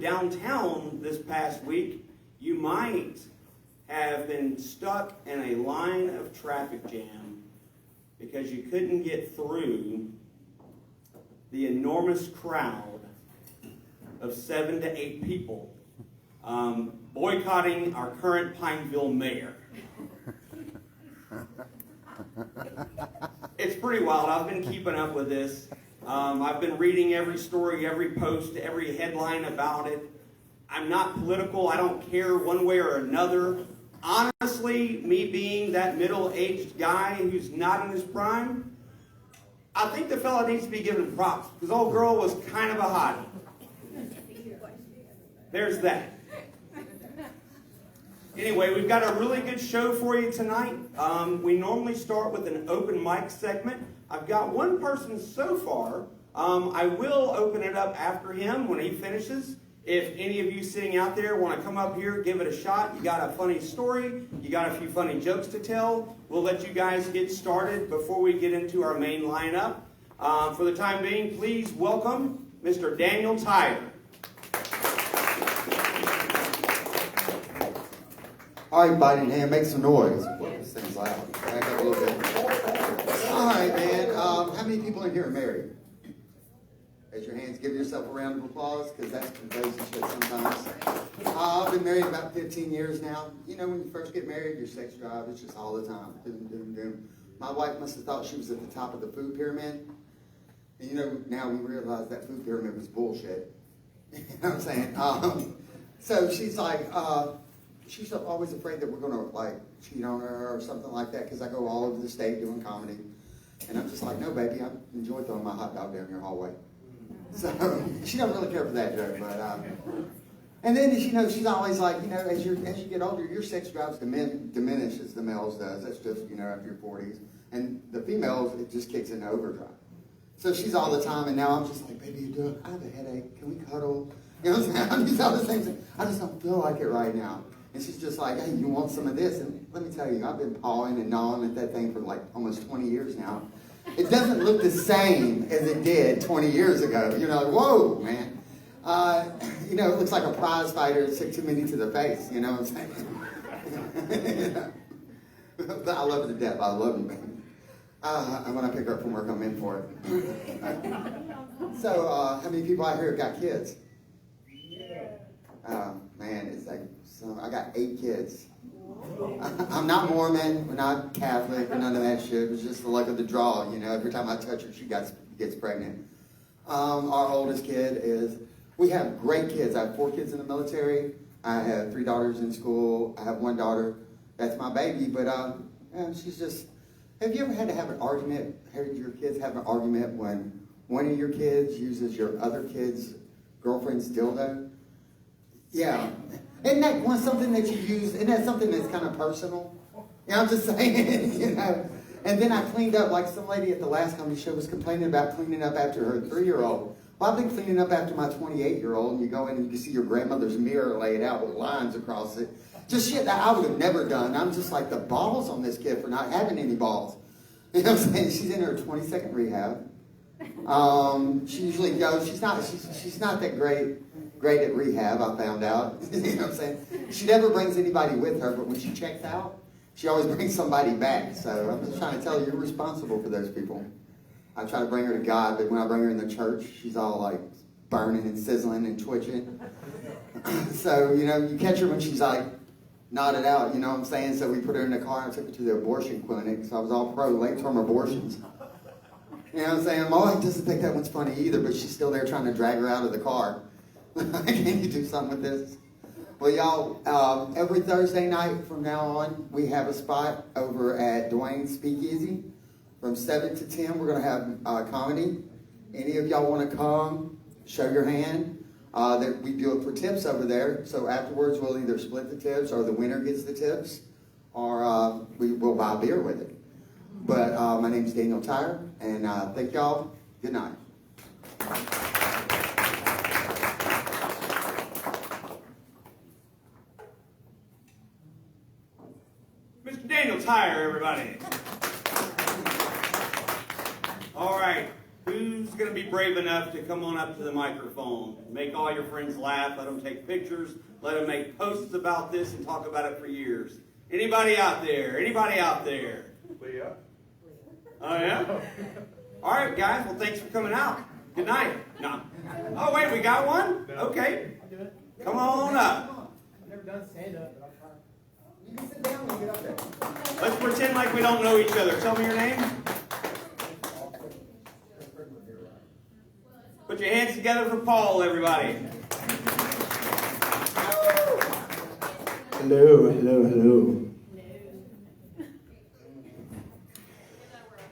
downtown this past week, you might have been stuck in a line of traffic jam because you couldn't get through the enormous crowd of 7 to 8 people boycotting our current Pineville mayor. It's pretty wild. I've been keeping up with this. I've been reading every story, every post, every headline about it. I'm not political. I don't care one way or another. Honestly, me being that middle-aged guy who's not in his prime, I think the fella needs to be given props because old girl was kind of a hottie. There's that. Anyway, we've got a really good show for you tonight. We normally start with an open mic segment. I've got one person so far. I will open it up after him when he finishes. If any of you sitting out there want to come up here, give it a shot. You got a funny story, you got a few funny jokes to tell, we'll let you guys get started before we get into our main lineup. For the time being, please welcome Mr. Daniel Tyre. All right, Biden hand, make some noise. Boy, this thing's loud. Back up a little bit. All right, man. How many people in here are married? Raise your hands. Give yourself a round of applause, because that's crazy shit sometimes. I've been married about 15 years now. You know, when you first get married, your sex drive is just all the time. Doom, doom, doom. My wife must have thought she was at the top of the food pyramid. And you know, now we realize that food pyramid was bullshit. You know what I'm saying? So she's like, she's always afraid that we're going to, like, cheat on her or something like that, because I go all over the state doing comedy. And I'm just like, no, baby, I enjoy throwing my hot dog down your hallway. So she doesn't really care for that joke, but and then she's always like, you know, as you get older, your sex drives diminish as the males does. That's just, you know, after your 40s, and the females, it just kicks into overdrive. So she's all the time, and now I'm just like, baby, I have a headache. Can we cuddle? You know what I'm saying? I'm these other things. I just don't feel like it right now. And she's just like, hey, you want some of this? And let me tell you, I've been pawing and gnawing at that thing for like almost 20 years now. It doesn't look the same as it did 20 years ago. You know, whoa, man. You know, it looks like a prize fighter that took too many to the face. You know what I'm saying? But I love her to death. I love you, man. And when I pick her up from work, I'm in for it. So, how many people out here have got kids? Man, it's like, so I got 8 kids. I'm not Mormon, we're not Catholic, or none of that shit. It was just the luck of the draw, you know. Every time I touch her, she gets pregnant. Our oldest kid is, we have great kids. I have 4 kids in the military. I have 3 daughters in school. I have 1 daughter. That's my baby, but she's just, have you ever had to have an argument, heard your kids have an argument when one of your kids uses your other kid's girlfriend's dildo? Yeah. Isn't that something that you use? Isn't that something that's kind of personal? You know, I'm just saying, you know. And then I cleaned up, like some lady at the last comedy show was complaining about cleaning up after her 3-year-old. Well, I've been cleaning up after my 28-year-old, and you go in and you can see your grandmother's mirror laid out with lines across it. Just shit that I would have never done. I'm just like, the balls on this kid for not having any balls. You know what I'm saying? She's in her 22nd rehab. She usually goes, she's not that great at rehab, I found out. You know what I'm saying? She never brings anybody with her, but when she checks out, she always brings somebody back. So I'm just trying to tell you, you're responsible for those people. I try to bring her to God, but when I bring her in the church, she's all like burning and sizzling and twitching. So, you know, you catch her when she's like nodded out, you know what I'm saying? So we put her in the car and took her to the abortion clinic. So I was all pro late-term abortions. You know what I'm saying? My wife doesn't think that one's funny either, but she's still there trying to drag her out of the car. Can you do something with this? Well, y'all, every Thursday night from now on, we have a spot over at Dwayne's Speakeasy. From 7 to 10, we're going to have comedy. Any of y'all want to come, show your hand. We do it for tips over there. So afterwards, we'll either split the tips, or the winner gets the tips, or we'll buy a beer with it. But my name's Daniel Tyre, and thank y'all. Good night. Mr. Daniel Tyre, everybody. All right, who's going to be brave enough to come on up to the microphone, make all your friends laugh, let them take pictures, let them make posts about this and talk about it for years. Anybody out there? Anybody out there? Leah. Oh, yeah? All right, guys. Well, thanks for coming out. Good night. No. Oh, wait, we got one? Okay. I'll do it. Come on up. I've never done stand-up, but I'll try. You can sit down when you get up there. Let's pretend like we don't know each other. Tell me your name. Put your hands together for Paul, everybody. Hello, hello, hello.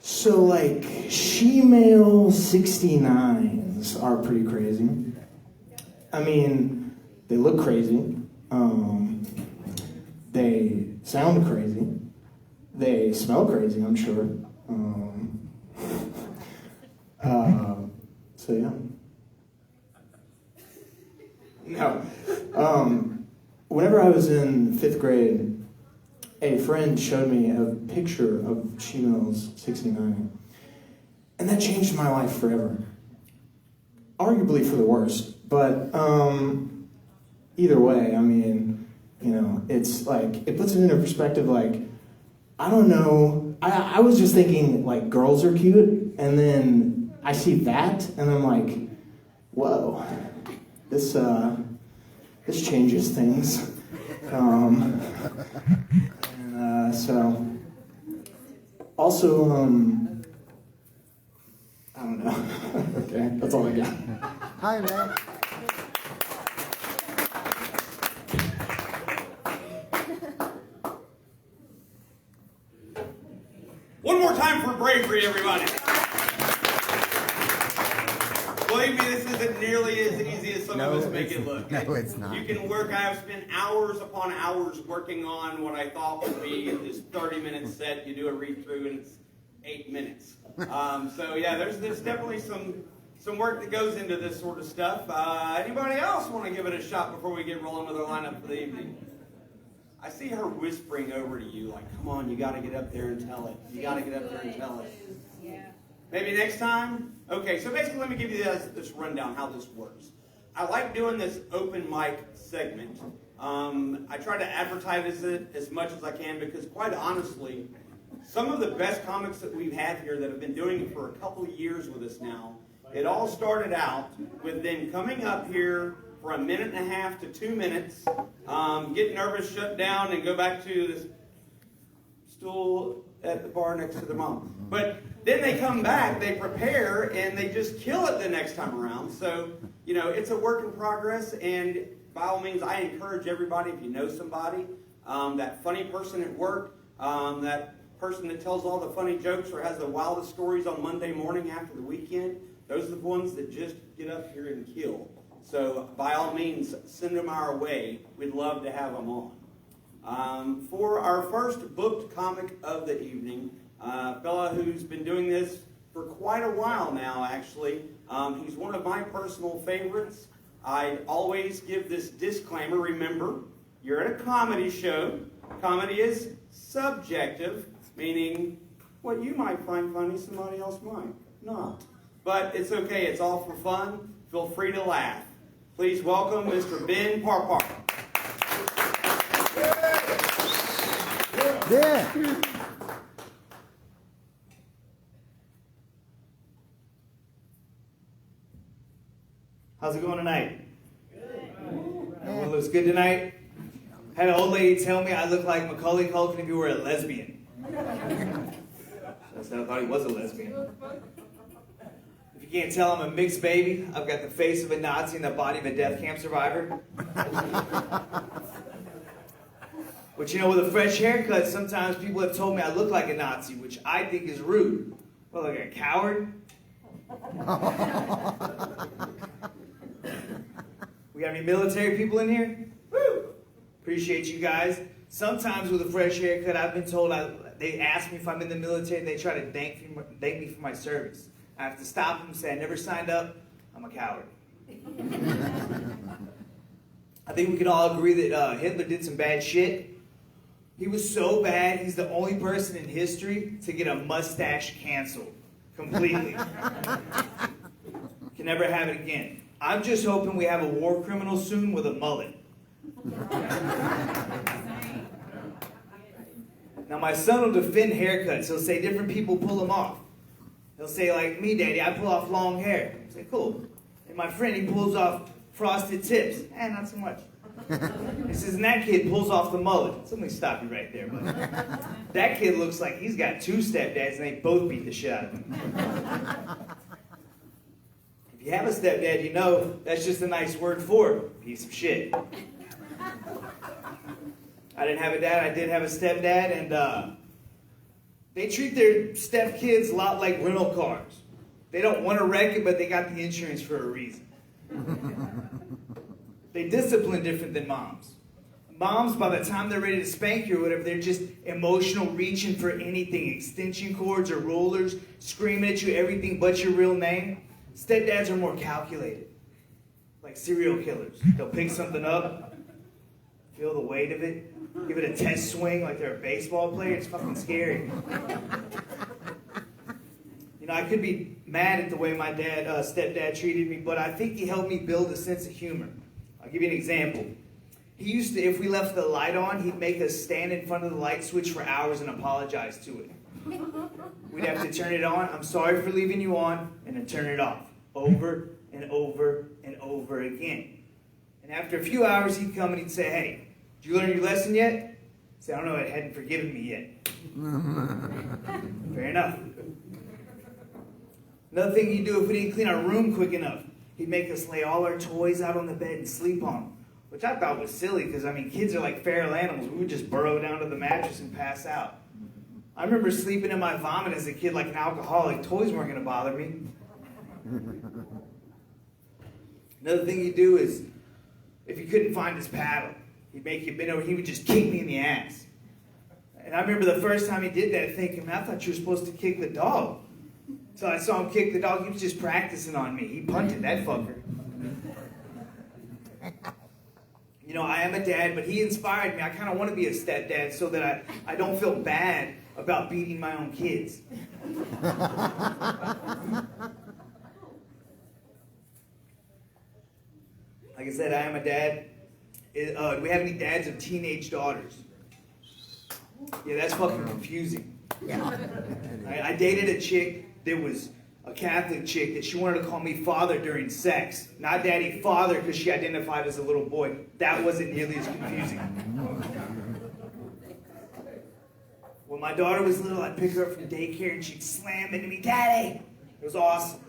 So, like, she-male 69s are pretty crazy. I mean, they look crazy. They sound crazy. They smell crazy, I'm sure. So, yeah. No. Whenever I was in 5th grade, a friend showed me a picture of She-Mills 69, and that changed my life forever. Arguably for the worst, but either way, I mean, you know, it's like, it puts it into perspective, like, I don't know, I was just thinking, like, girls are cute, and then I see that, and I'm like, whoa, this changes things. So, also, I don't know. Okay, that's all I got. Hi, man. One more time for bravery, everybody. Believe me, this isn't nearly as easy as some of us make it look. No, it's not. You can work. I have spent hours upon hours working on what I thought would be this 30-minute set. You do a read-through, and it's 8 minutes. So yeah, there's definitely some work that goes into this sort of stuff. Anybody else want to give it a shot before we get rolling with our lineup for the evening? I see her whispering over to you, like, "Come on, you got to get up there and tell it. You got to get up there and tell it." Yeah. Maybe next time? Okay, so basically let me give you this rundown, how this works. I like doing this open mic segment. I try to advertise it as much as I can because, quite honestly, some of the best comics that we've had here that have been doing it for a couple of years with us now, it all started out with them coming up here for 1.5 to 2 minutes, get nervous, shut down, and go back to this stool at the bar next to their mom. But then they come back, they prepare, and they just kill it the next time around. So, you know, it's a work in progress, and by all means, I encourage everybody, if you know somebody, that funny person at work, that person that tells all the funny jokes or has the wildest stories on Monday morning after the weekend, those are the ones that just get up here and kill. So, by all means, send them our way. We'd love to have them on. For our first booked comic of the evening, a fella who's been doing this for quite a while now, actually. He's one of my personal favorites. I always give this disclaimer. Remember, you're at a comedy show. Comedy is subjective, meaning what you might find funny, somebody else might not. But it's okay. It's all for fun. Feel free to laugh. Please welcome Mr. Ben Parpar. Yeah. How's it going tonight? Everyone looks good tonight? Had an old lady tell me I look like Macaulay Culkin if he were a lesbian. That's how I thought he was a lesbian. If you can't tell, I'm a mixed baby. I've got the face of a Nazi and the body of a death camp survivor. But you know, with a fresh haircut, sometimes people have told me I look like a Nazi, which I think is rude. Well, like a coward? We got any military people in here? Woo! Appreciate you guys. Sometimes with a fresh haircut, I've been told they ask me if I'm in the military and they try to thank me for my service. I have to stop them and say I never signed up. I'm a coward. I think we can all agree that Hitler did some bad shit. He was so bad, he's the only person in history to get a mustache canceled completely. can never have it again. I'm just hoping we have a war criminal soon with a mullet. Now my son will defend haircuts. He'll say different people pull them off. He'll say like me, Daddy, I pull off long hair. I say, cool. And my friend, he pulls off frosted tips. Not so much. He says, and that kid pulls off the mullet. So let me stop you right there, buddy. That kid looks like he's got 2 stepdads and they both beat the shit out of him. If you have a stepdad, you know that's just a nice word for a piece of shit. I didn't have a dad, I did have a stepdad, and they treat their stepkids a lot like rental cars. They don't want to wreck it, but they got the insurance for a reason. They discipline different than moms. Moms, by the time they're ready to spank you or whatever, they're just emotional, reaching for anything. Extension cords or rulers, screaming at you, everything but your real name. Stepdads are more calculated. Like serial killers. They'll pick something up, feel the weight of it, give it a test swing like they're a baseball player. It's fucking scary. You know, I could be mad at the way my stepdad treated me, but I think he helped me build a sense of humor. I'll give you an example. He used to, if we left the light on, he'd make us stand in front of the light switch for hours and apologize to it. We'd have to turn it on, I'm sorry for leaving you on, and then turn it off. Over and over and over again. And after a few hours, he'd come and he'd say, hey, did you learn your lesson yet? I'd say, I don't know, it hadn't forgiven me yet. Fair enough. Another thing he'd do if we didn't clean our room quick enough, he'd make us lay all our toys out on the bed and sleep on them. Which I thought was silly, because, I mean, kids are like feral animals. We would just burrow down to the mattress and pass out. I remember sleeping in my vomit as a kid like an alcoholic. Toys weren't going to bother me. Another thing he'd do is, if he couldn't find his paddle, he'd make you bend over, he would just kick me in the ass. And I remember the first time he did that thinking, man, I thought you were supposed to kick the dog. So I saw him kick the dog, he was just practicing on me. He punted that fucker. You know, I am a dad, but he inspired me. I kind of want to be a stepdad so that I don't feel bad about beating my own kids. Like I said, I am a dad. Do we have any dads of teenage daughters? Yeah, that's fucking confusing. I dated a chick that was a Catholic chick that she wanted to call me father during sex. Not daddy, father, because she identified as a little boy. That wasn't nearly as confusing. When my daughter was little, I'd pick her up from daycare and she'd slam into me, Daddy! It was awesome.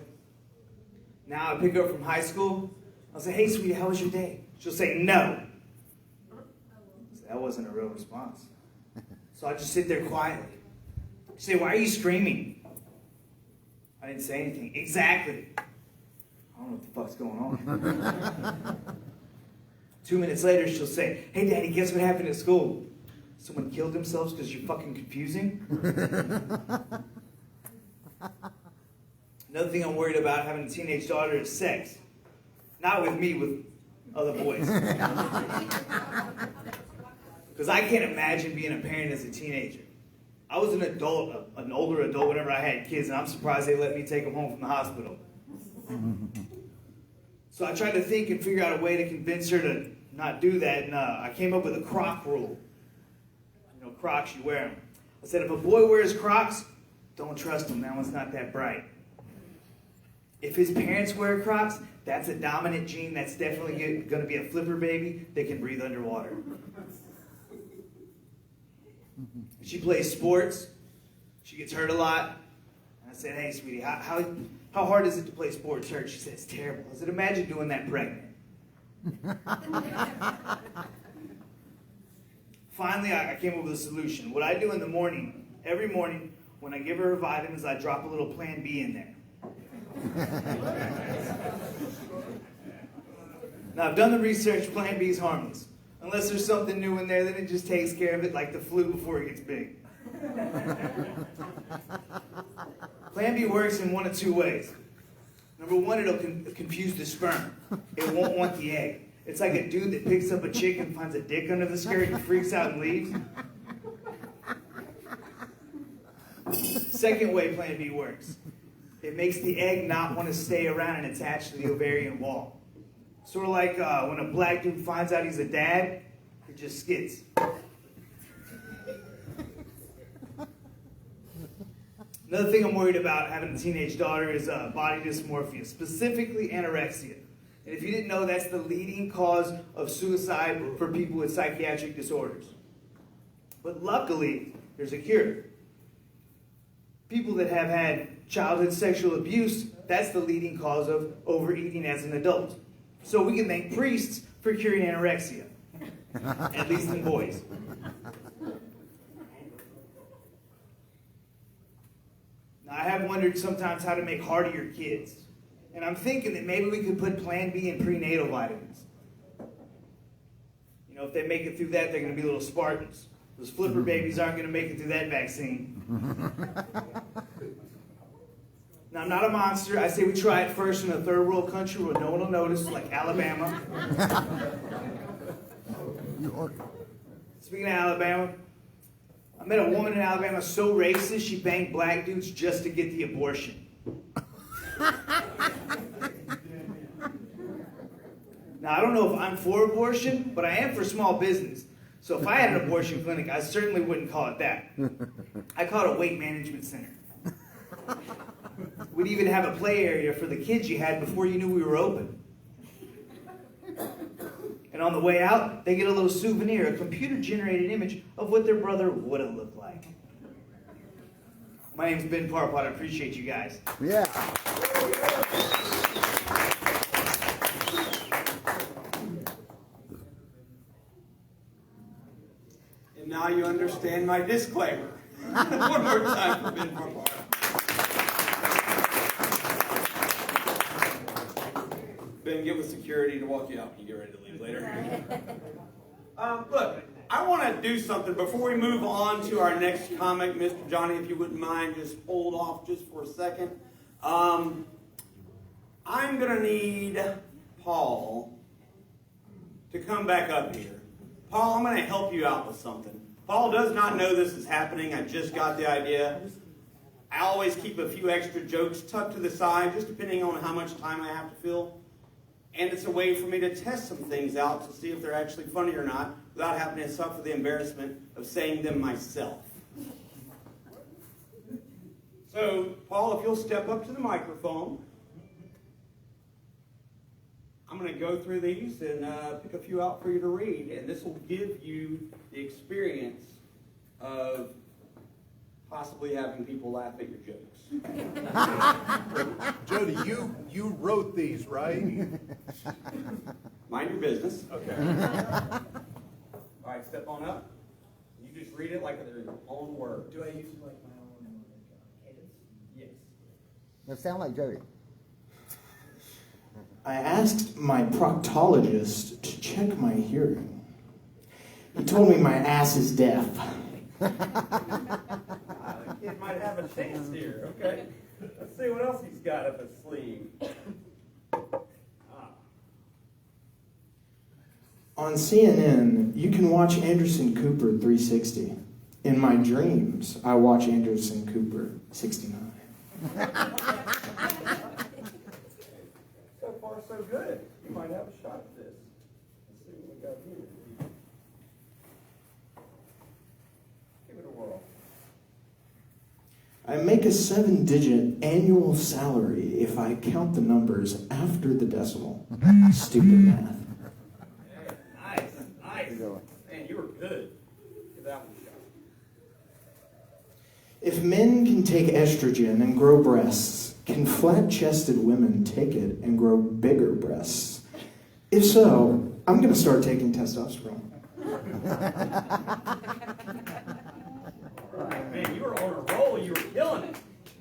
Now I pick her up from high school. I'll say, hey, sweetie, how was your day? She'll say, no. So that wasn't a real response. So I just sit there quietly. She'll say, why are you screaming? I didn't say anything. Exactly. I don't know what the fuck's going on. 2 minutes later, she'll say, hey, Daddy, guess what happened at school? Someone killed themselves because you're fucking confusing? Another thing I'm worried about having a teenage daughter is sex. Not with me, with other boys. Because I can't imagine being a parent as a teenager. I was an adult, an older adult whenever I had kids, and I'm surprised they let me take them home from the hospital. So I tried to think and figure out a way to convince her to not do that, and I came up with a Croc rule. You know, Crocs, you wear them. I said, if a boy wears Crocs, don't trust him. That one's not that bright. If his parents wear Crocs, that's a dominant gene. That's definitely going to be a flipper baby that can breathe underwater. She plays sports. She gets hurt a lot. And I said, hey, sweetie, how hard is it to play sports hurt? She said, it's terrible. I said, imagine doing that pregnant. Finally, I came up with a solution. What I do in the morning, every morning, when I give her vitamins, I drop a little Plan B in there. Now, I've done the research. Plan B is harmless. Unless there's something new in there, then it just takes care of it like the flu before it gets big. Plan B works in one of two ways. Number one, it'll confuse the sperm. It won't want the egg. It's like a dude that picks up a chick and finds a dick under the skirt and freaks out and leaves. Second way Plan B works. It makes the egg not want to stay around and attach to the ovarian wall. Sort of like when a black dude finds out he's a dad, it just skids. Another thing I'm worried about having a teenage daughter is body dysmorphia, specifically anorexia. And if you didn't know, that's the leading cause of suicide for people with psychiatric disorders. But luckily, there's a cure. People that have had childhood sexual abuse, that's the leading cause of overeating as an adult. So we can thank priests for curing anorexia, at least in boys. Now, I have wondered sometimes how to make heartier kids. And I'm thinking that maybe we could put Plan B in prenatal vitamins. You know, if they make it through that, they're going to be little Spartans. Those flipper babies aren't going to make it through that vaccine. Now, I'm not a monster. I say we try it first in a third world country where no one will notice, like Alabama. Speaking of Alabama, I met a woman in Alabama so racist she banged black dudes just to get the abortion. Now, I don't know if I'm for abortion, but I am for small business. So if I had an abortion clinic, I certainly wouldn't call it that. I call it a weight management center. We'd even have a play area for the kids you had before you knew we were open. And on the way out, they get a little souvenir, a computer-generated image of what their brother would have looked like. My name's Ben Parpot. I appreciate you guys. Yeah. And now you understand my disclaimer. One more time for Ben Parpot. Ben, get with security to walk you out when you get ready to leave later. Look, I want to do something before we move on to our next comic. Mr. Johnny, if you wouldn't mind, just hold off just for a second. I'm going to need Paul to come back up here. Paul, I'm going to help you out with something. Paul does not know this is happening. I just got the idea. I always keep a few extra jokes tucked to the side, just depending on how much time I have to fill. And it's a way for me to test some things out to see if they're actually funny or not without having to suffer the embarrassment of saying them myself. So, Paul, if you'll step up to the microphone, I'm going to go through these and pick a few out for you to read, and this will give you the experience of possibly having people laugh at your jokes. Jody, you wrote these, right? Mind your business. Okay. All right, step on up. You just read it like they're your own words. Do I use like my own cadence? Yes. That sound like Jody. I asked my proctologist to check my hearing. He told me my ass is deaf. The kid might have a chance here. Okay. Let's see what else he's got up his sleeve. On CNN, you can watch Anderson Cooper 360. In my dreams, I watch Anderson Cooper 69. So far, so good. You might have a shot at this. Let's see what we got here. Give it a whirl. I make a 7-digit annual salary if I count the numbers after the decimal. Stupid math. Nice, nice. Man, you were good. Give that one a shot. If men can take estrogen and grow breasts, can flat-chested women take it and grow bigger breasts? If so, I'm going to start taking testosterone. All right, man, you were on a roll. You were killing it.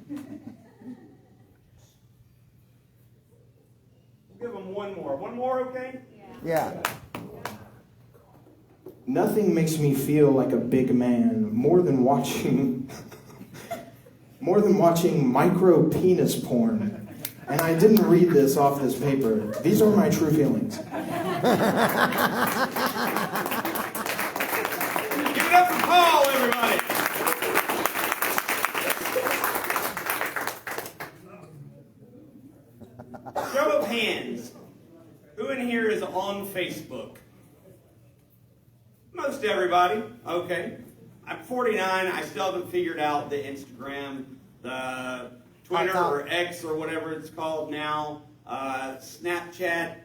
We'll give them one more. One more, okay? Yeah. Nothing makes me feel like a big man more than watching micro penis porn. And I didn't read this off this paper. These are my true feelings. Give it up for Paul, everybody. Most everybody. Okay. I'm 49. I still haven't figured out the Instagram, the Twitter or X or whatever it's called now, Snapchat.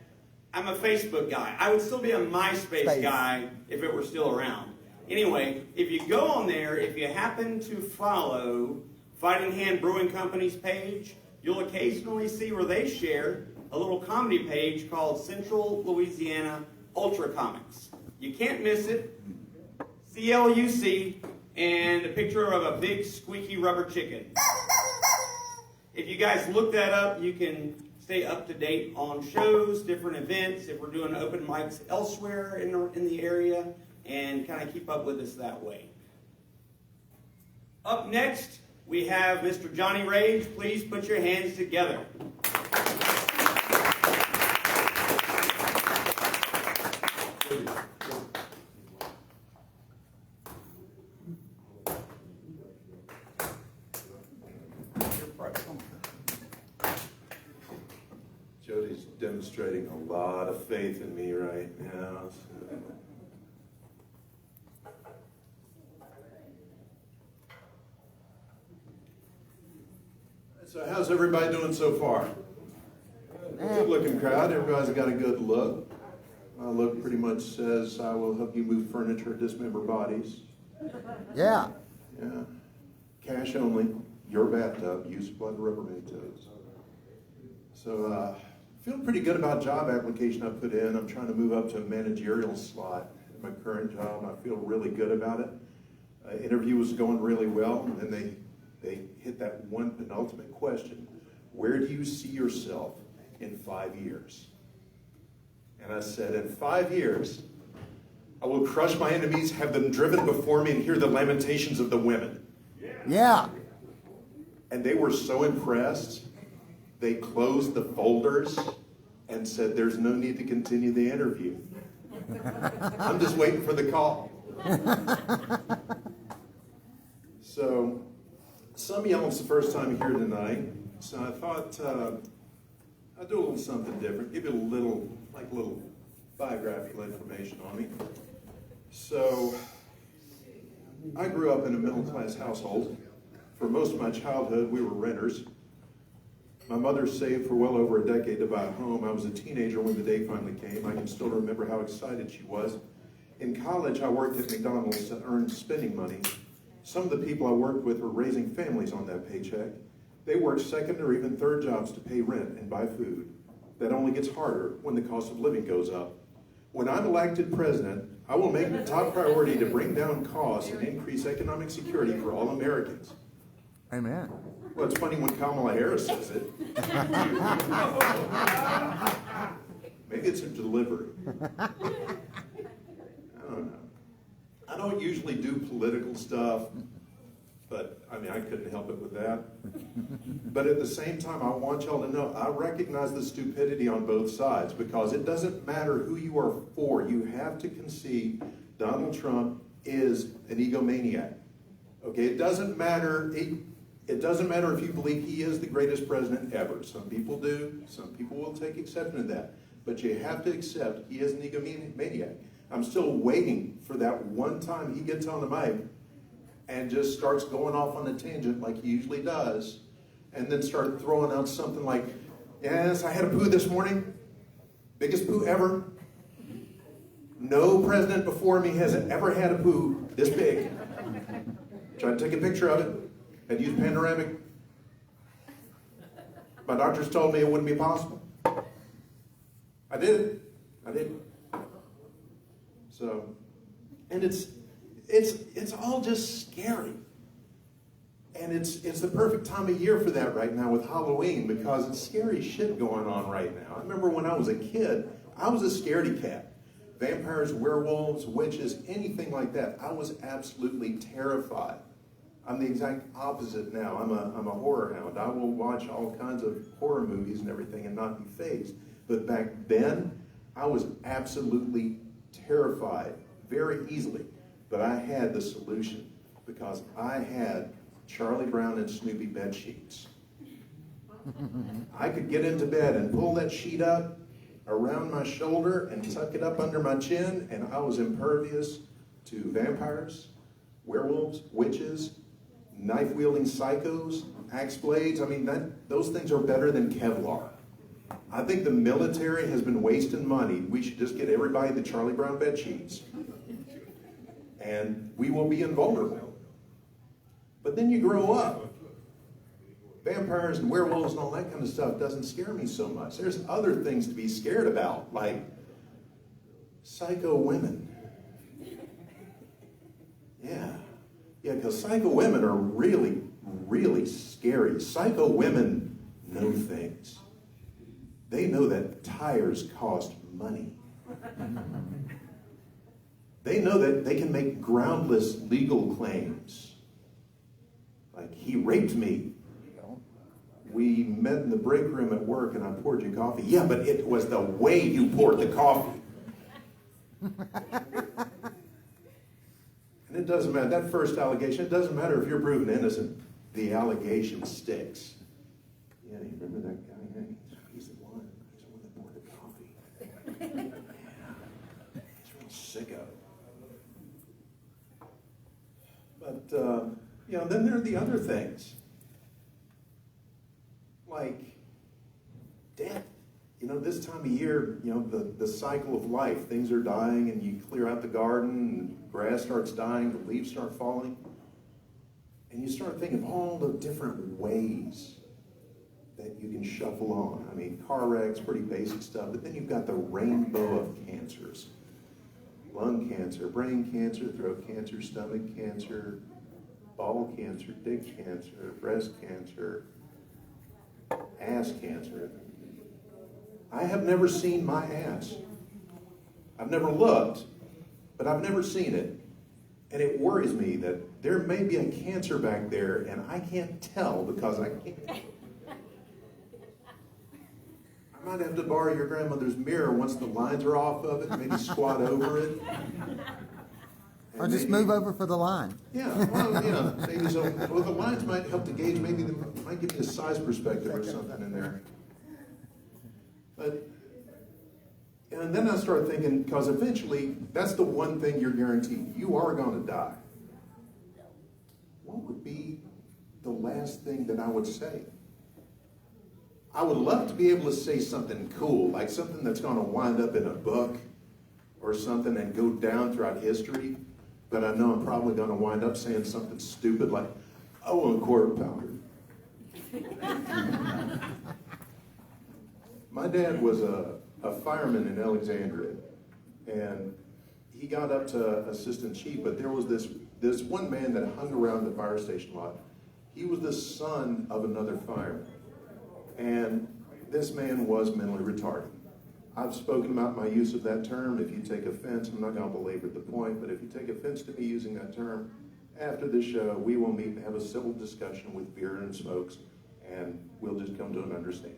I'm a Facebook guy. I would still be a MySpace guy if it were still around. Anyway, if you go on there, if you happen to follow Fighting Hand Brewing Company's page, you'll occasionally see where they share a little comedy page called Central Louisiana Ultra Comics. You can't miss it. CLUC and a picture of a big squeaky rubber chicken. If you guys look that up, you can stay up to date on shows, different events, if we're doing open mics elsewhere in the area, and kind of keep up with us that way. Up next, we have Mr. Johnny Rage. Please put your hands together. Jody's demonstrating a lot of faith in me right now. So how's everybody doing so far? Good looking crowd. Everybody's got a good look. My look pretty much says, I will help you move furniture, dismember bodies. Yeah. Yeah. Cash only. Your bathtub. You supply the Rubbermaid toes. So, feeling pretty good about job application I put in. I'm trying to move up to a managerial slot in my current job. I feel really good about it. Interview was going really well, and then they hit that one penultimate question. Where do you see yourself in 5 years? And I said, in 5 years, I will crush my enemies, have them driven before me, and hear the lamentations of the women. Yeah. And they were so impressed, they closed the folders and said, there's no need to continue the interview. I'm just waiting for the call. So, some of y'all, it's the first time here tonight, so I thought I'd do a little something different, give you a little biographical information on me. So, I grew up in a middle-class household. For most of my childhood, we were renters. My mother saved for well over a decade to buy a home. I was a teenager when the day finally came. I can still remember how excited she was. In college, I worked at McDonald's to earn spending money. Some of the people I worked with were raising families on that paycheck. They worked second or even third jobs to pay rent and buy food. That only gets harder when the cost of living goes up. When I'm elected president, I will make it a top priority to bring down costs and increase economic security for all Americans. Amen. Well, it's funny when Kamala Harris says it. Maybe it's a delivery. I don't know. I don't usually do political stuff, but I mean, I couldn't help it with that. But at the same time, I want y'all to know, I recognize the stupidity on both sides, because it doesn't matter who you are for. You have to concede Donald Trump is an egomaniac. Okay, it doesn't matter. It doesn't matter if you believe he is the greatest president ever. Some people do. Some people will take exception to that. But you have to accept he is an egomaniac. I'm still waiting for that one time he gets on the mic and just starts going off on a tangent like he usually does, and then start throwing out something like, yes, I had a poo this morning. Biggest poo ever. No president before me has ever had a poo this big. Tried to take a picture of it. Had used panoramic. My doctors told me it wouldn't be possible. I did it. So, and it's all just scary. And it's the perfect time of year for that right now with Halloween, because it's scary shit going on right now. I remember when I was a kid, I was a scaredy cat. Vampires, werewolves, witches, anything like that. I was absolutely terrified. I'm the exact opposite now. I'm a horror hound. I will watch all kinds of horror movies and everything and not be fazed. But back then, I was absolutely terrified very easily. But I had the solution, because I had Charlie Brown and Snoopy bed sheets. I could get into bed and pull that sheet up around my shoulder and tuck it up under my chin, and I was impervious to vampires, werewolves, witches, knife-wielding psychos, axe blades. I mean, those things are better than Kevlar. I think the military has been wasting money. We should just get everybody the Charlie Brown bed sheets, and we will be invulnerable. But then you grow up. Vampires and werewolves and all that kind of stuff doesn't scare me so much. There's other things to be scared about, like psycho women. Yeah, because psycho women are really, really scary. Psycho women know things. They know that tires cost money. They know that they can make groundless legal claims. Like, he raped me. We met in the break room at work and I poured you coffee. Yeah, but it was the way you poured the coffee. And it doesn't matter, that first allegation, it doesn't matter if you're proven innocent. The allegation sticks. Yeah, you remember that guy? Yeah, he's the one. He's the one that poured the coffee. Yeah. He's real sicko. But, then there are the other things. Like death. This time of year, the cycle of life, things are dying and you clear out the garden and grass starts dying, the leaves start falling. And you start thinking of all the different ways that you can shuffle on. I mean, car wrecks, pretty basic stuff, but then you've got the rainbow of cancers. Lung cancer, brain cancer, throat cancer, stomach cancer, bowel cancer, dick cancer, breast cancer, ass cancer. I have never seen my ass. I've never looked, but I've never seen it. And it worries me that there may be a cancer back there and I can't tell because I can't. I might have to borrow your grandmother's mirror once the lines are off of it, maybe squat over it. Or just move over for the line. Yeah, maybe so. Well, the lines might help to gauge, maybe they might give you a size perspective or something in there. And then I start thinking, because eventually, that's the one thing you're guaranteed. You are going to die. What would be the last thing that I would say? I would love to be able to say something cool, like something that's going to wind up in a book or something and go down throughout history. But I know I'm probably going to wind up saying something stupid like, I want a quarter pounder. My dad was a fireman in Alexandria, and he got up to assistant chief, but there was this one man that hung around the fire station a lot. He was the son of another fireman, and this man was mentally retarded. I've spoken about my use of that term. If you take offense, I'm not going to belabor the point, but if you take offense to me using that term, after the show, we will meet and have a civil discussion with beer and smokes, and we'll just come to an understanding.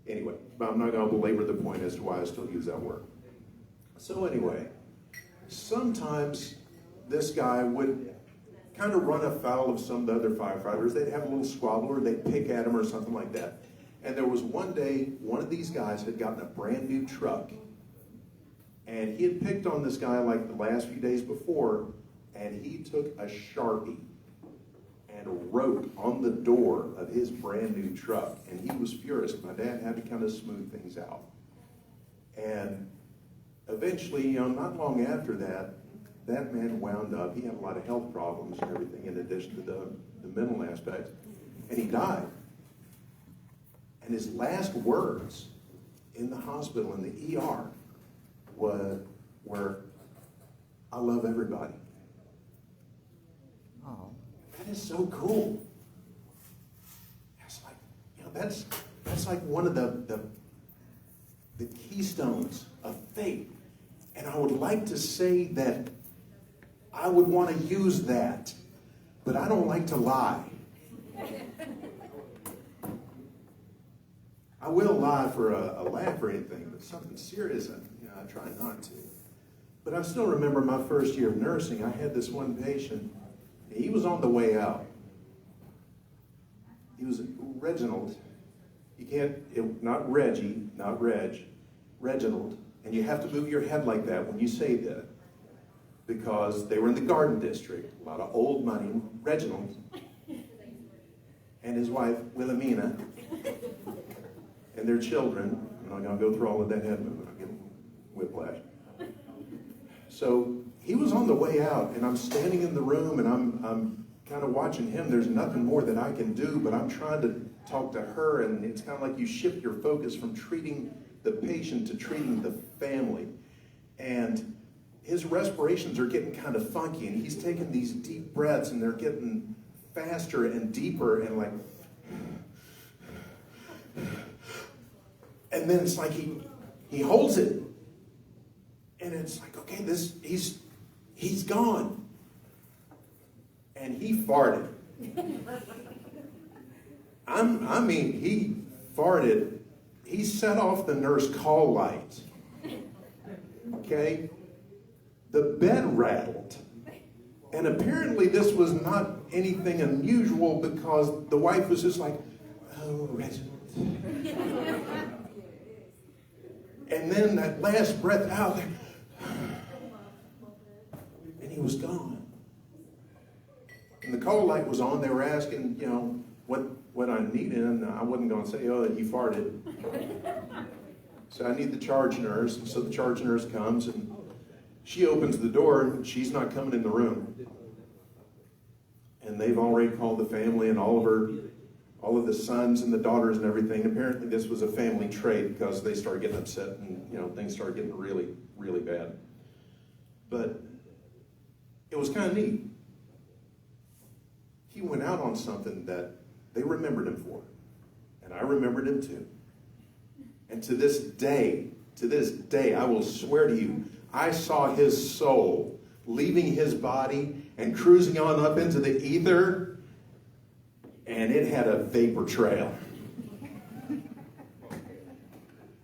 Anyway, but I'm not going to belabor the point as to why I still use that word. So anyway, sometimes this guy would kind of run afoul of some of the other firefighters. They'd have a little squabble or they'd pick at him or something like that. And there was one day, one of these guys had gotten a brand new truck. And he had picked on this guy like the last few days before, and he took a Sharpie and wrote on the door of his brand new truck. And he was furious. My dad had to kind of smooth things out. And eventually, not long after that, that man wound up, he had a lot of health problems and everything in addition to the mental aspects. And he died. And his last words in the hospital, in the ER, were, I love everybody. Oh. That is so cool. That's like, that's like one of the keystones of faith. And I would like to say that I would want to use that, but I don't like to lie. I will lie for a laugh or anything, but something serious, I try not to. But I still remember my first year of nursing. I had this one patient. He was on the way out. He was Reginald. You can't, not Reggie, not Reg, Reginald. And you have to move your head like that when you say that. because they were in the Garden District, a lot of old money. Reginald and his wife, Wilhelmina, and their children. I'm not going to go through all of that head movement. I'll get whiplash. So he was on the way out, and I'm standing in the room, and I'm kind of watching him. There's nothing more that I can do, but I'm trying to talk to her, and it's kind of like you shift your focus from treating the patient to treating the family. And his respirations are getting kind of funky, and he's taking these deep breaths, and they're getting faster and deeper, and like, and then it's like he holds it, and it's like, okay, he's gone, and he farted. I mean, he farted. He set off the nurse call light. Okay? The bed rattled. And apparently this was not anything unusual because the wife was just like, oh, Reginald. And then that last breath out there, and he was gone. And the call light was on. They were asking, what I needed, and I wasn't going to say, oh, that he farted. So I need the charge nurse. And so the charge nurse comes, and she opens the door, and she's not coming in the room. And they've already called the family and all of the sons and the daughters and everything. Apparently this was a family trait because they started getting upset and, things started getting really, really bad. But it was kind of neat. He went out on something that they remembered him for. And I remembered him too. And to this day, I will swear to you, I saw his soul leaving his body and cruising on up into the ether, and it had a vapor trail.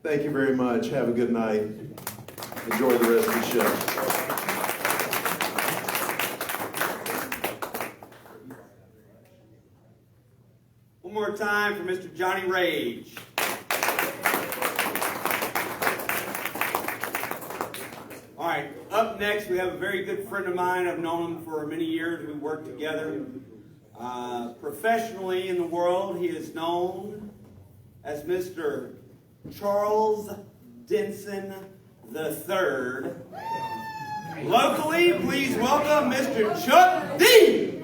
Thank you very much. Have a good night. Enjoy the rest of the show. One more time for Mr. Johnny Rage. All right, up next we have a very good friend of mine. I've known him for many years. We worked together. Professionally in the world, he is known as Mr. Charles Denson III. Locally, please welcome Mr. Chuck D.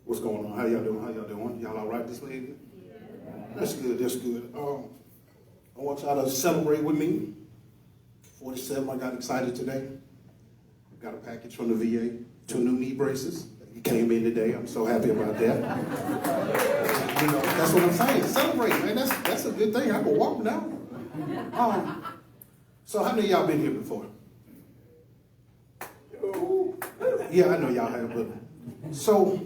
What's going on? How y'all doing? Y'all all right this evening? That's good, that's good. I want y'all to celebrate with me. 47, I got excited today. Got a package from the VA, 2 new knee braces. It came in today. I'm so happy about that. That's what I'm saying. Celebrate, man. That's a good thing. I can walk now. So how many of y'all been here before? Yeah, I know y'all have, but so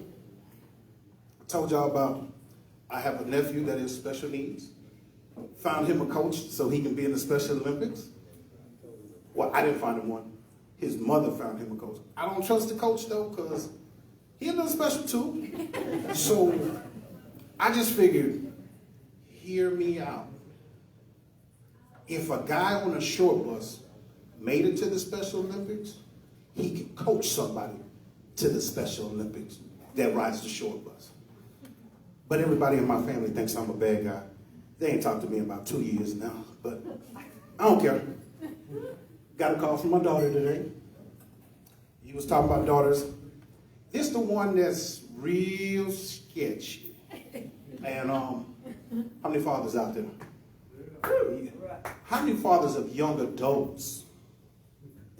I told y'all about I have a nephew that is special needs. Found him a coach so he can be in the Special Olympics. Well, I didn't find him one. His mother found him a coach. I don't trust the coach though, because he's a little special too. So I just figured, hear me out. If a guy on a short bus made it to the Special Olympics, he could coach somebody to the Special Olympics that rides the short bus. But everybody in my family thinks I'm a bad guy. They ain't talked to me in about 2 years now, but I don't care. Got a call from my daughter today. He was talking about daughters. This the one that's real sketchy. And how many fathers out there? How many fathers of young adults?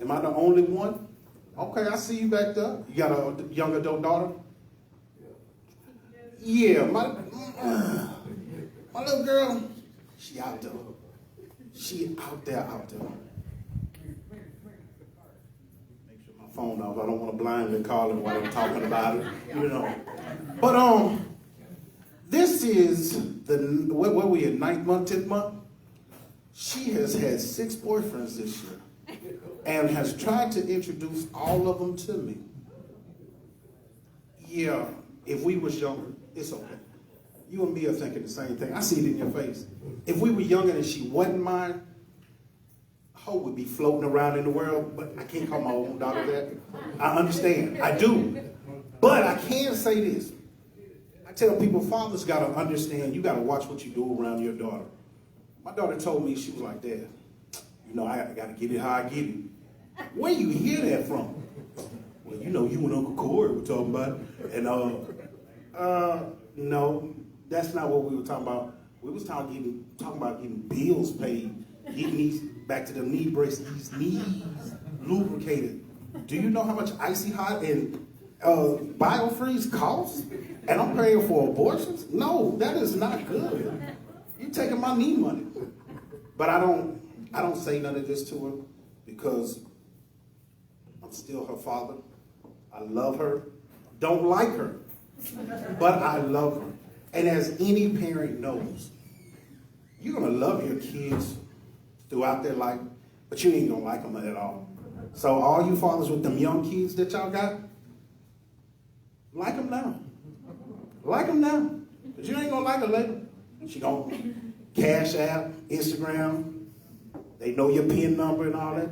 Am I the only one? Okay, I see you back there. You got a young adult daughter? Yeah, my little girl, she out there. She out there. Make sure my phone off. I don't want to blindly call her while I'm talking about it, But This is what were we in, 9th month, 10th month? She has had 6 boyfriends this year and has tried to introduce all of them to me. Yeah, if we was younger, it's okay. You and me are thinking the same thing. I see it in your face. If we were younger and she wasn't mine, Ho would be floating around in the world, but I can't call my own daughter that. I understand, I do. But I can say this. I tell people, fathers gotta understand, you gotta watch what you do around your daughter. My daughter told me, she was like, Dad, you know, I gotta get it how I get it. Where you hear that from? Well, you know, you and Uncle Corey were talking about it. And, no, that's not what we were talking about. We was talking about getting bills paid, getting these, back to the knee brace, these knees lubricated. Do you know how much Icy Hot and Biofreeze costs? And I'm paying for abortions? No, that is not good. You're taking my knee money. But I don't say none of this to her because I'm still her father. I love her. Don't like her, but I love her. And as any parent knows, you're gonna love your kids throughout their life, but you ain't gonna like them at all. So all you fathers with them young kids that y'all got, like them now. Like them now. But you ain't gonna like her later. She gonna Cash App, Instagram, they know your PIN number and all that.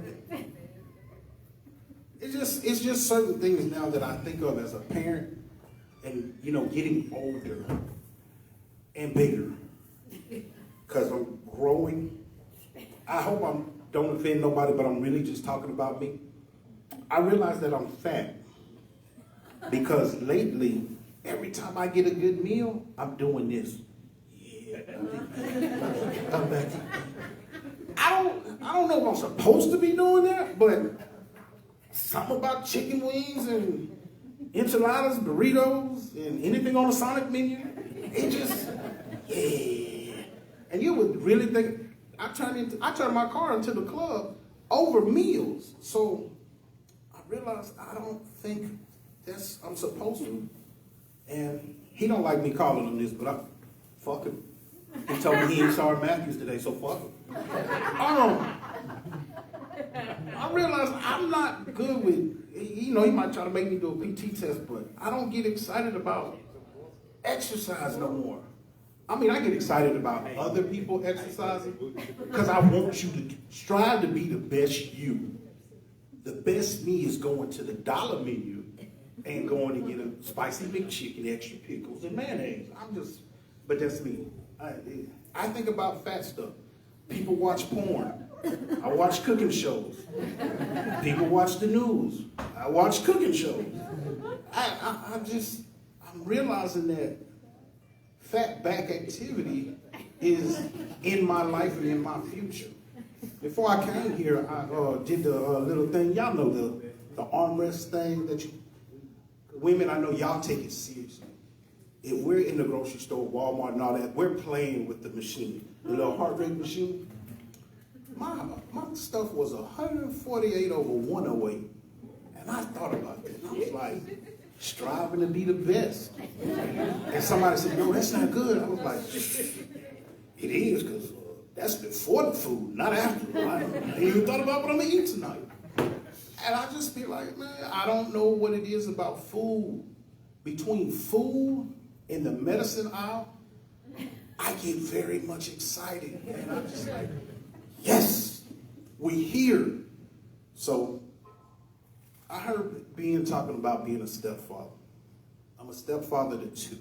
It's just certain things now that I think of as a parent and, you know, getting older and bigger. Because I'm growing. I hope I don't offend nobody, but I'm really just talking about me. I realize that I'm fat because lately, every time I get a good meal, I'm doing this. Yeah. I'm back. I don't know if I'm supposed to be doing that, but something about chicken wings and enchiladas, burritos, and anything on the Sonic menu, it just, yeah. And you would really think, I turned my car into the club over meals. So I realized I don't think I'm supposed to. And he don't like me calling him this, but fuck him. He told me he ain't saw Matthews today, so fuck him. I realized I'm not good with, you know, he might try to make me do a PT test, but I don't get excited about exercise no more. I mean, I get excited about other people exercising because I want you to strive to be the best you. The best me is going to the dollar menu and going to get a spicy McChicken, extra pickles and mayonnaise. But that's me. I think about fat stuff. People watch porn. I watch cooking shows. People watch the news. I watch cooking shows. I'm realizing that fat back activity is in my life and in my future. Before I came here, I did the little thing. Y'all know the armrest thing that women, I know y'all take it seriously. If we're in the grocery store, Walmart and all that, we're playing with the machine, the little heart rate machine. My stuff was 148 over 108. And I thought about that. And I was like, striving to be the best. And somebody said, no, that's not good. I was like, it is, because that's before the food, not after. I ain't even thought about what I'm going to eat tonight. And I just be like, man, I don't know what it is about food. Between food and the medicine aisle, I get very much excited. And I'm just like, yes, we're here. So I heard being talking about being a stepfather. I'm a stepfather to 2.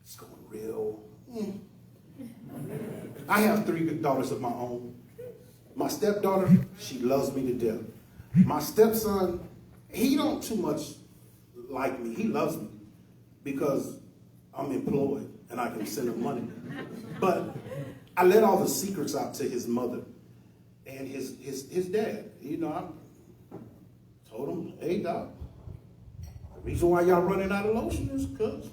It's going real. I have 3 good daughters of my own. My stepdaughter, she loves me to death. My stepson, he don't too much like me. He loves me because I'm employed and I can send him money. But I let all the secrets out to his mother and his dad. You know, I told him, hey, Doc, the reason why y'all running out of lotion is because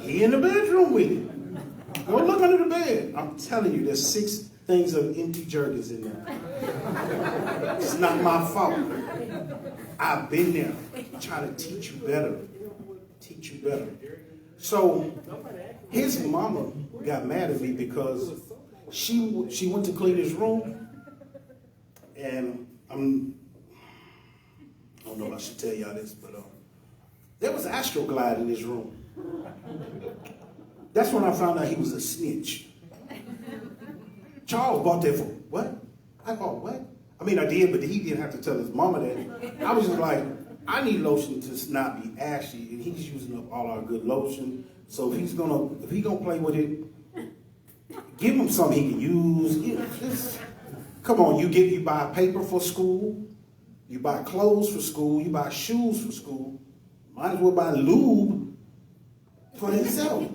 he in the bedroom with it. Go look under the bed. I'm telling you, there's 6 things of empty jergens in there. It's not my fault. I've been there trying to teach you better. treat you better. So his mama got mad at me because she went to clean his room, and I don't know if I should tell y'all this, but there was Astroglide in his room. That's when I found out he was a snitch. Charles bought that for what? I bought what? I mean, I did, but he didn't have to tell his mama that. I was just like, I need lotion to not be ashy, and he's using up all our good lotion. So if he's gonna play with it, give him something he can use. Come on, you buy paper for school, you buy clothes for school, you buy shoes for school. Might as well buy lube for himself.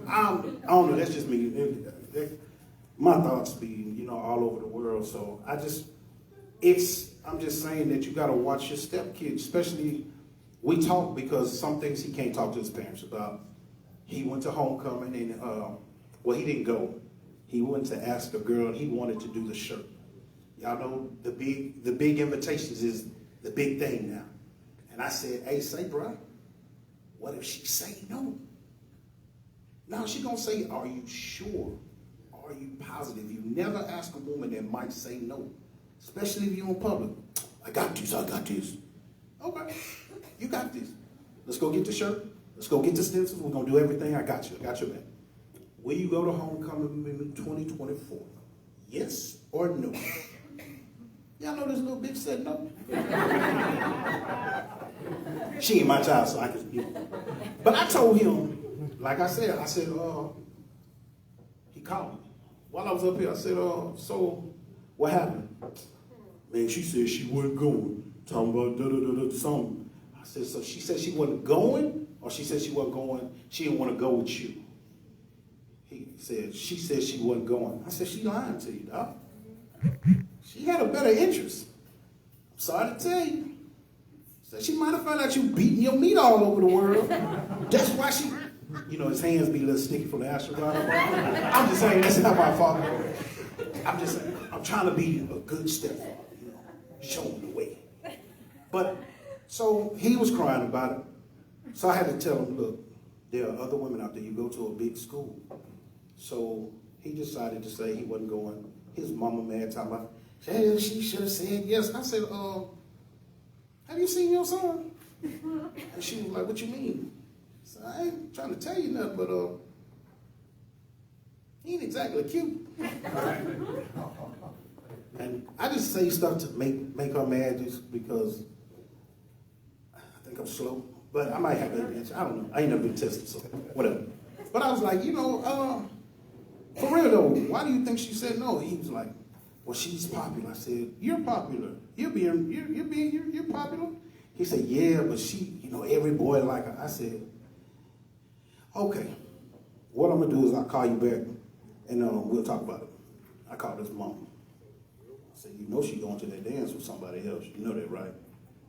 I don't know. That's just me. My thoughts be, all over the world. So I'm just saying that you got to watch your stepkid, especially. We talk because some things he can't talk to his parents about. He went to homecoming and he didn't go. He went to ask a girl and he wanted to do the shirt. Y'all know the big invitations is the big thing now. And I said, hey, say, bro, what if she say no? Now she gonna say, are you sure? Are you positive? You never ask a woman that might say no, especially if you're in public. I got this. Okay, you got this. Let's go get the shirt. Let's go get the stencils. We're gonna do everything. I got you. I got your back. Will you go to homecoming in 2024? Yes or no? Y'all know this little bitch said no. She ain't my child, so I can. But I told him, like I said, he called me. While I was up here, I said, so what happened? Man, she said she wasn't going. Talking about something. I said, so she said she wasn't going, or she said she wasn't going, she didn't want to go with you? He said, she said she wasn't going. I said, she lying to you, dog. She had a better interest. I'm sorry to tell you. So she might have found out you beating your meat all over the world. That's why she, his hands be a little sticky from the Astroglide. I'm just saying, that's not my fault. I'm just saying, I'm trying to be a good stepfather, show him the way. But, so he was crying about it. So I had to tell him, look, there are other women out there. You go to a big school. So he decided to say he wasn't going. His mama mad, talking about, hey, she should have said yes. I said, have you seen your son? And she was like, what you mean? So I ain't trying to tell you nothing, but he ain't exactly cute. And I just say stuff to make her mad just because I think I'm slow. But I might have that answer. I don't know. I ain't never been tested, so whatever. But I was like, for real though, why do you think she said no? He was like, well, she's popular. I said, you're popular. You're popular. He said, yeah, but she, every boy like her. I said, okay. What I'm gonna do is I'll call you back and we'll talk about it. I called his mom. I said, she going to that dance with somebody else. You know that, right?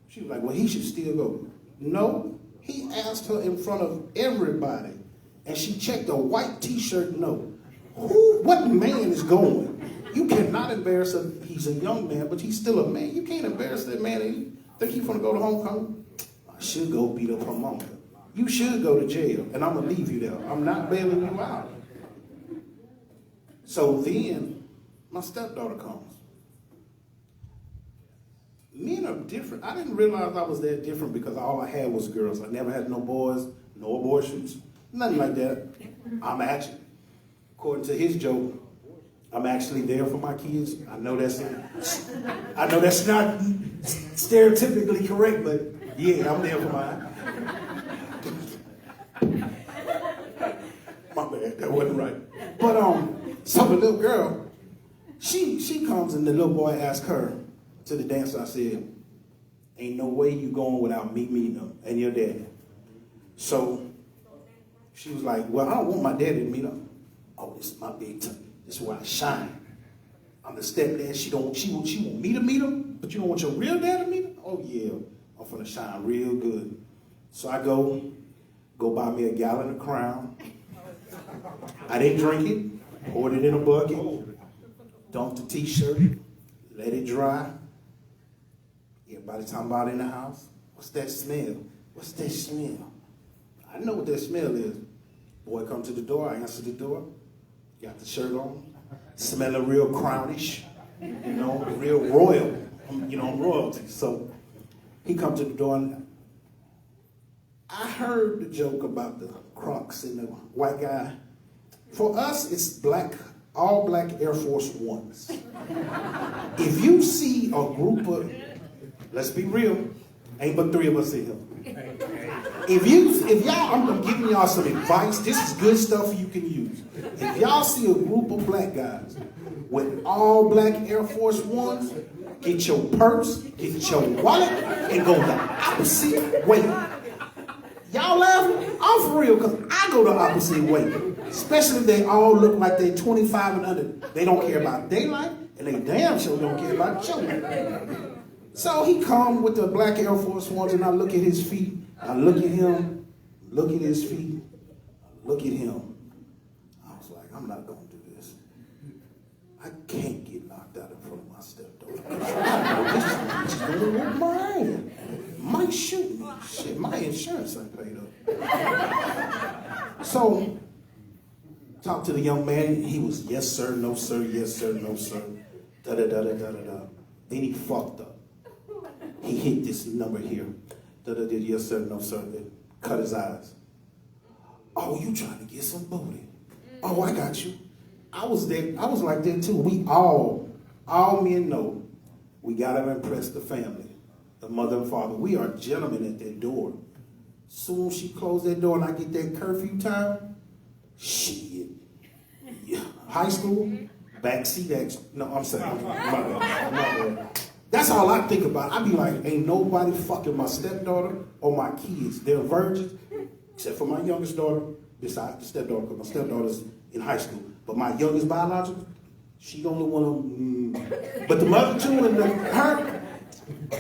She was like, well, he should still go. No, he asked her in front of everybody, and she checked a white t-shirt no. What man is going? You cannot embarrass him. He's a young man, but he's still a man. You can't embarrass that man and you think he's gonna go to homecoming. I should go beat up her mama. You should go to jail, and I'm gonna leave you there. I'm not bailing you out. So then, my stepdaughter comes. Men are different. I didn't realize I was that different because all I had was girls. I never had no boys, no abortions, nothing like that. I'm actually, according to his joke, I'm actually there for my kids. I know that's not stereotypically correct, but yeah, I'm there for mine. My bad, that wasn't right. But so the little girl, she comes and the little boy asks her to the dance. I said, ain't no way you going without me meeting them and your daddy. So she was like, well, I don't want my daddy to meet them. Oh, this is my big time. This is where I shine. I'm the stepdad. She want me to meet him, but you don't want your real dad to meet him? Oh yeah, I'm finna shine real good. So I go buy me a gallon of Crown. I didn't drink it, poured it in a bucket, dumped the t-shirt, let it dry. Everybody talking about it in the house. What's that smell? What's that smell? I know what that smell is. Boy come to the door, I answer the door, got the shirt on, smelling real crownish, you know, real royal, you know, I'm royalty. So he come to the door and I heard the joke about the Crocs and the white guy. For us, it's black, all black Air Force Ones. If you see a group of, let's be real, ain't but 3 of us in here. If y'all, I'm giving y'all some advice. This is good stuff you can use. If y'all see a group of black guys with all black Air Force Ones, get your purse, get your wallet, and go the opposite way. Y'all laughing? I'm for real, because I go the opposite way. Especially if they all look like they're 25 and under. They don't care about daylight, and they damn sure don't care about children. So he come with the black Air Force Ones, and I look at his feet. I look at him, look at his feet, look at him. I was like, I'm not going to do this. I can't get knocked out in front of my stepdaughter. This is going to whoop my ass. Might shoot me. Shit, my insurance ain't paid up. So, talked to the young man. He was, yes, sir, no, sir, yes, sir, no, sir. Da-da-da-da-da-da-da. Then he fucked up. He hit this number here. Da-da-da, yes, sir, no, sir. Then cut his eyes. Oh, you trying to get some booty. Oh, I got you. I was there. I was like that too. We all men know we gotta impress the family, the mother and father. We are gentlemen at that door. Soon as she closed that door and I get that curfew time, shit. Yeah. High school, backseat action. No, I'm saying, my bad. That's all I think about. I be like, ain't nobody fucking my stepdaughter or my kids. They're virgins, except for my youngest daughter, besides the stepdaughter, because my stepdaughter's in high school. But my youngest biological, she the only one of them. But the mother two and her,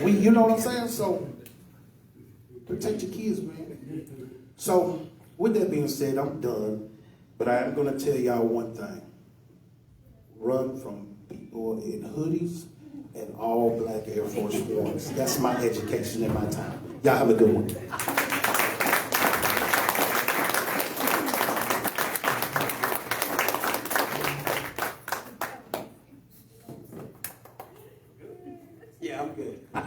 we, you know what I'm saying? So, protect your kids, man. So, with that being said, I'm done. But I am going to tell y'all one thing. Run from people in hoodies and all black Air Force Ones. That's my education in my time. Y'all have a good one. Yeah, I'm good. A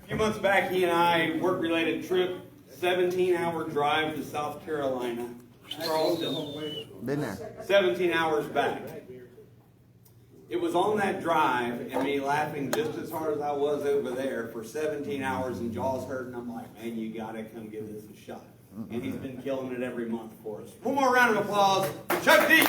few months back, he and I, work-related trip, 17-hour drive to South Carolina. Charleston. Been there. 17 hours back. It was on that drive and me laughing just as hard as I was over there for 17 hours and jaws hurting. I'm like, man, you gotta come give this a shot. And he's been killing it every month for us. One more round of applause for Chuck D.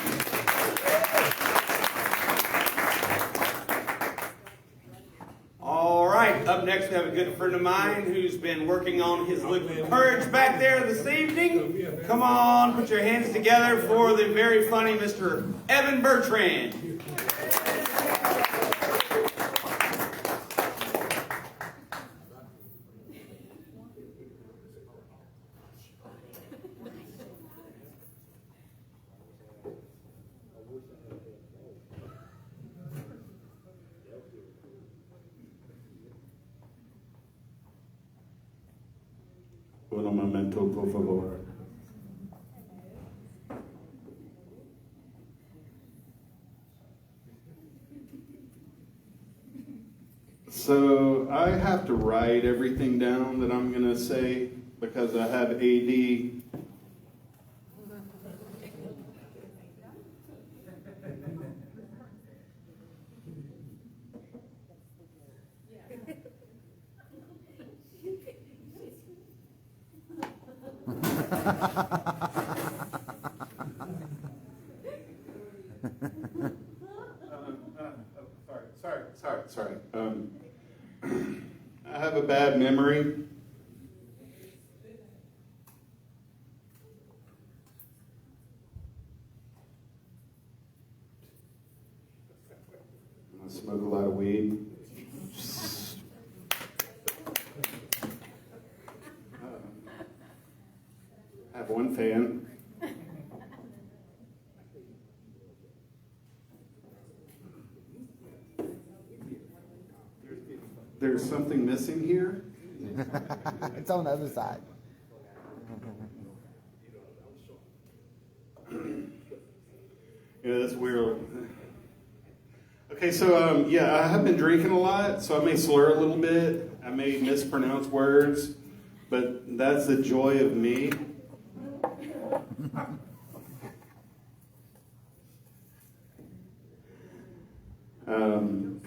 All right, up next we have a good friend of mine who's been working on his liquid courage back there this evening. Come on, put your hands together for the very funny Mr. Evan Bertrand. Un momento, por favor. So I have to write everything down that I'm going to say because I have AD. Sorry. I have a bad memory. I smoke a lot of weed. I have one fan. There's something missing here. It's on the other side. Yeah, that's weird. Okay, so yeah, I have been drinking a lot, so I may slur a little bit. I may mispronounce words, but that's the joy of me.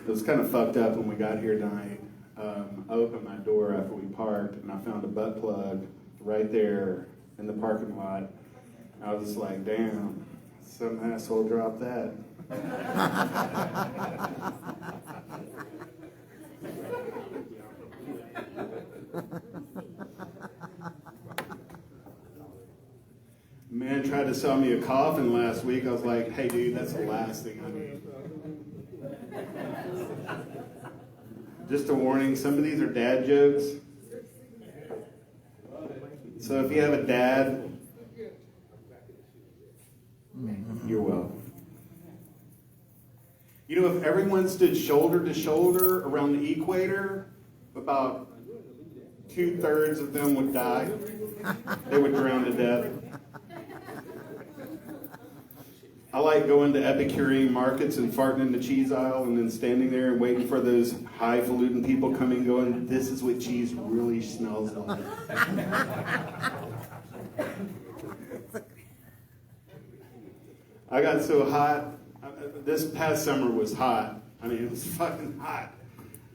It was kind of fucked up when we got here tonight. I opened my door after we parked, and I found a butt plug right there in the parking lot. I was just like, damn, some asshole dropped that. Man tried to sell me a coffin last week. I was like, hey dude, that's the last thing I need. Just a warning, some of these are dad jokes. So if you have a dad, you're welcome. You know, if everyone stood shoulder to shoulder around the equator, about 2/3 of them would die. They would drown to death. I like going to Epicurean markets and farting in the cheese aisle and then standing there and waiting for those highfalutin people coming going, this is what cheese really smells like. I got so hot. This past summer was hot. I mean, it was fucking hot.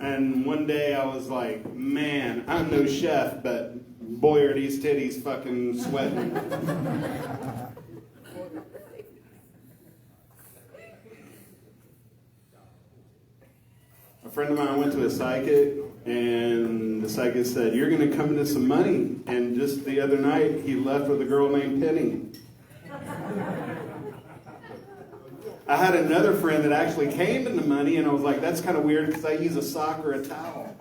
And one day I was like, man, I'm no chef, but boy, are these titties fucking sweating. A friend of mine went to a psychic, and the psychic said, you're going to come into some money. And just the other night, he left with a girl named Penny. I had another friend that actually came into money, and I was like, that's kind of weird because I use a sock or a towel.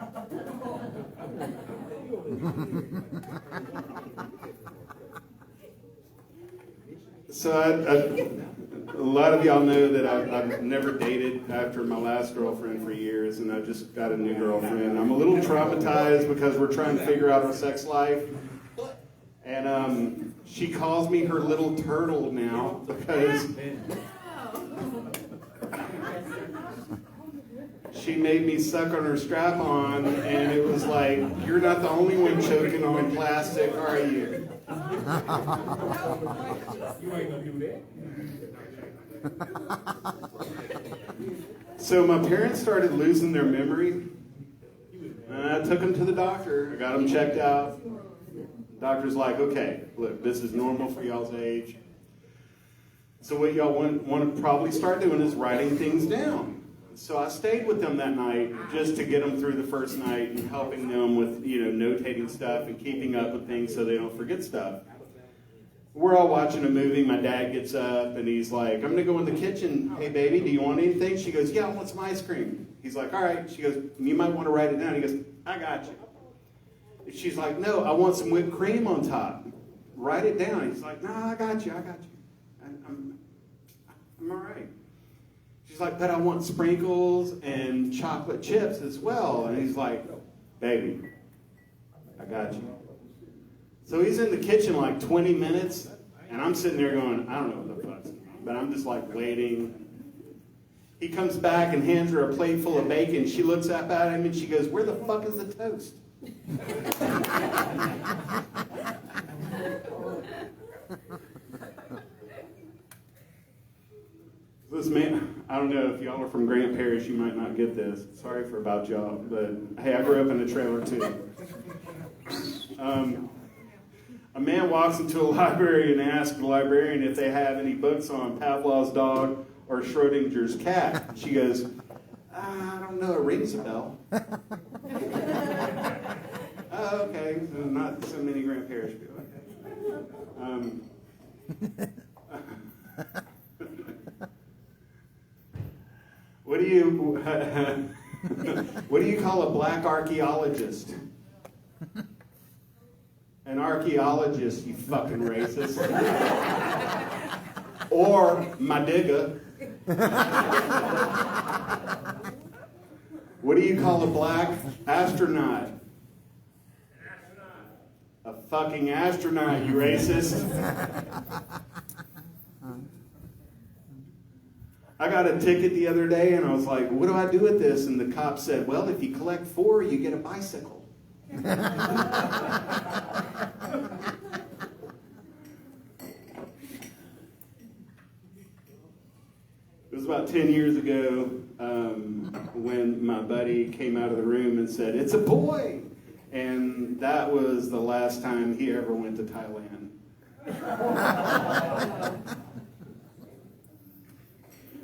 So a lot of y'all know that I've never dated after my last girlfriend for years, and I just got a new girlfriend. I'm a little traumatized because we're trying to figure out our sex life. And she calls me her little turtle now because she made me suck on her strap-on, and it was like, you're not the only one choking on plastic, are you? You ain't gonna do that. So my parents started losing their memory. I took them to the doctor. I got them checked out. Doctor's like, okay, look, this is normal for y'all's age. So what y'all want to probably start doing is writing things down. So I stayed with them that night just to get them through the first night and helping them with, notating stuff and keeping up with things so they don't forget stuff. We're all watching a movie. My dad gets up and he's like, I'm going to go in the kitchen. Hey, baby, do you want anything? She goes, yeah, I want some ice cream. He's like, all right. She goes, you might want to write it down. He goes, I got you. She's like, no, I want some whipped cream on top. Write it down. He's like, no, I got you. I'm all right. She's like, but I want sprinkles and chocolate chips as well. And he's like, baby, I got you. So he's in the kitchen like 20 minutes, and I'm sitting there going, I don't know what the fuck's going on, but I'm just like waiting. He comes back and hands her a plate full of bacon. She looks up at him and she goes, where the fuck is the toast? This man, I don't know if y'all are from Grant Parish, you might not get this. Sorry for about y'all, but hey, I grew up in a trailer too. A man walks into a library and asks the librarian if they have any books on Pavlov's dog or Schrodinger's cat. She goes, I don't know, it rings a bell. Oh, okay, so not so many Grant Parish people. What do you call a black archaeologist? An archaeologist, you fucking racist. Or my digga. What do you call a black astronaut? A fucking astronaut, you racist. I got a ticket the other day and I was like, what do I do with this? And the cop said, well, if you collect 4, you get a bicycle. It was about 10 years ago when my buddy came out of the room and said, it's a boy. And that was the last time he ever went to Thailand.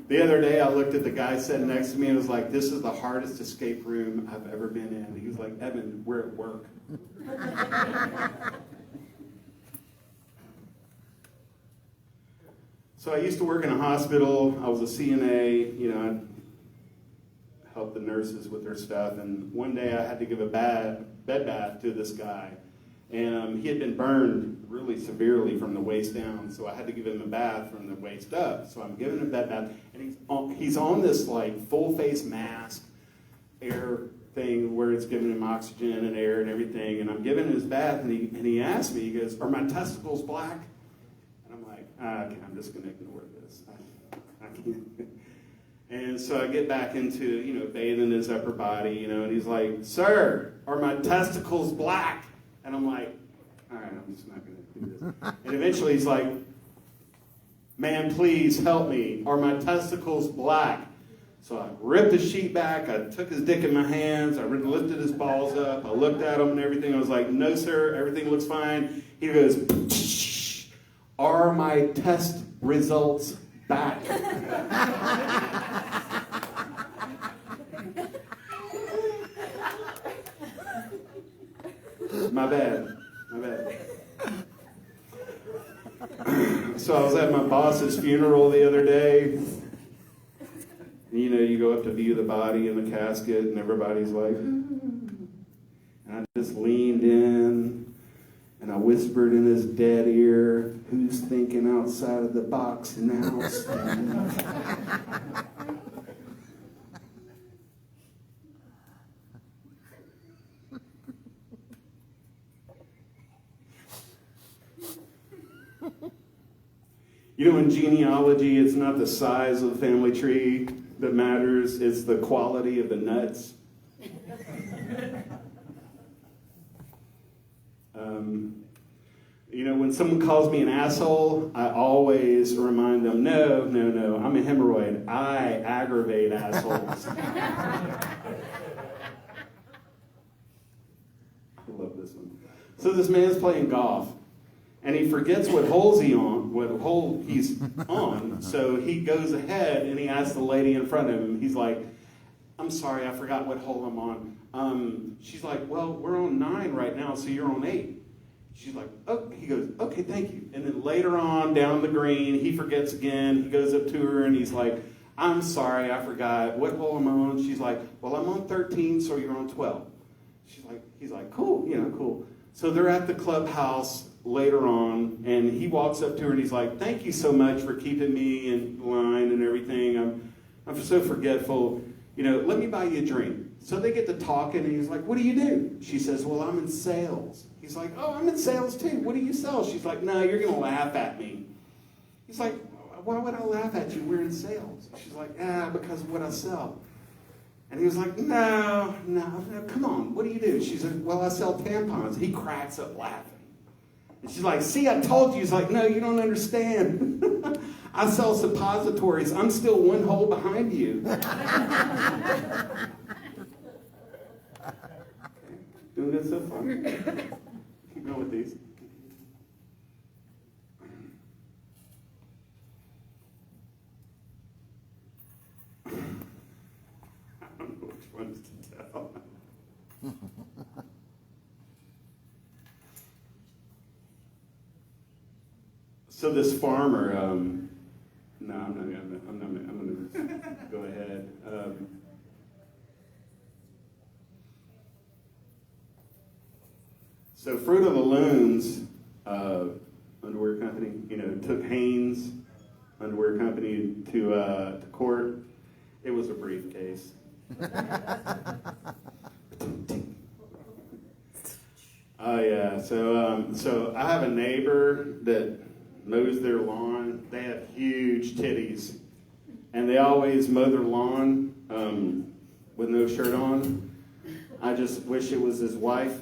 The other day I looked at the guy sitting next to me and was like, this is the hardest escape room I've ever been in. He was like, Evan, we're at work. So I used to work in a hospital. I was a CNA, you know, I'd help the nurses with their stuff. And one day I had to give a bed bath to this guy. And he had been burned really severely from the waist down. So I had to give him a bath from the waist up. So I'm giving him a bed bath. And he's on this like full face mask, air thing where it's giving him oxygen and air and everything. And I'm giving him his bath. And he asked me, he goes, are my testicles black? Okay, I'm just going to ignore this. I can't. And so I get back into, you know, bathing his upper body, you know, and he's like, sir, are my testicles black? And I'm like, all right, I'm just not going to do this. And eventually he's like, man, please help me. Are my testicles black? So I ripped the sheet back. I took his dick in my hands. I lifted his balls up. I looked at him and everything. I was like, no, sir, everything looks fine. He goes, are my test results back? My bad. So I was at my boss's funeral the other day. You know, you go up to view the body in the casket and everybody's like, and I just leaned in. And I whispered in his dead ear, who's thinking outside of the box now? You know, in genealogy, it's not the size of the family tree that matters, it's the quality of the nuts. You know, when someone calls me an asshole, I always remind them, no, I'm a hemorrhoid. I aggravate assholes. I love this one. So this man's playing golf, and he forgets what hole he's on, so he goes ahead and he asks the lady in front of him, he's like, I'm sorry, I forgot what hole I'm on. She's like, well, we're on 9 right now, so you're on 8. She's like, oh, he goes, okay, thank you. And then later on, down the green, he forgets again. He goes up to her and he's like, I'm sorry, I forgot. What hole am I on? She's like, well, I'm on 13, so you're on 12. He's like, cool, cool. So they're at the clubhouse later on, and he walks up to her and he's like, thank you so much for keeping me in line and everything. I'm so forgetful. You know, let me buy you a drink. So they get to talking, and he's like, what do you do? She says, well, I'm in sales. He's like, oh, I'm in sales too. What do you sell? She's like, no, you're going to laugh at me. He's like, why would I laugh at you? We're in sales. She's like, because of what I sell. And he was like, no, come on, what do you do? She said, well, I sell tampons. He cracks up laughing. And she's like, see, I told you. He's like, no, you don't understand. I sell suppositories. I'm still 1 hole behind you. Doing good so far? Keep going with these. I don't know which ones to tell. So this farmer, I'm going to go ahead. So Fruit of the Looms underwear company, took Hanes underwear company to court. It was a briefcase. Oh yeah. So I have a neighbor that mows their lawn. They have huge titties, and they always mow their lawn with no shirt on. I just wish it was his wife.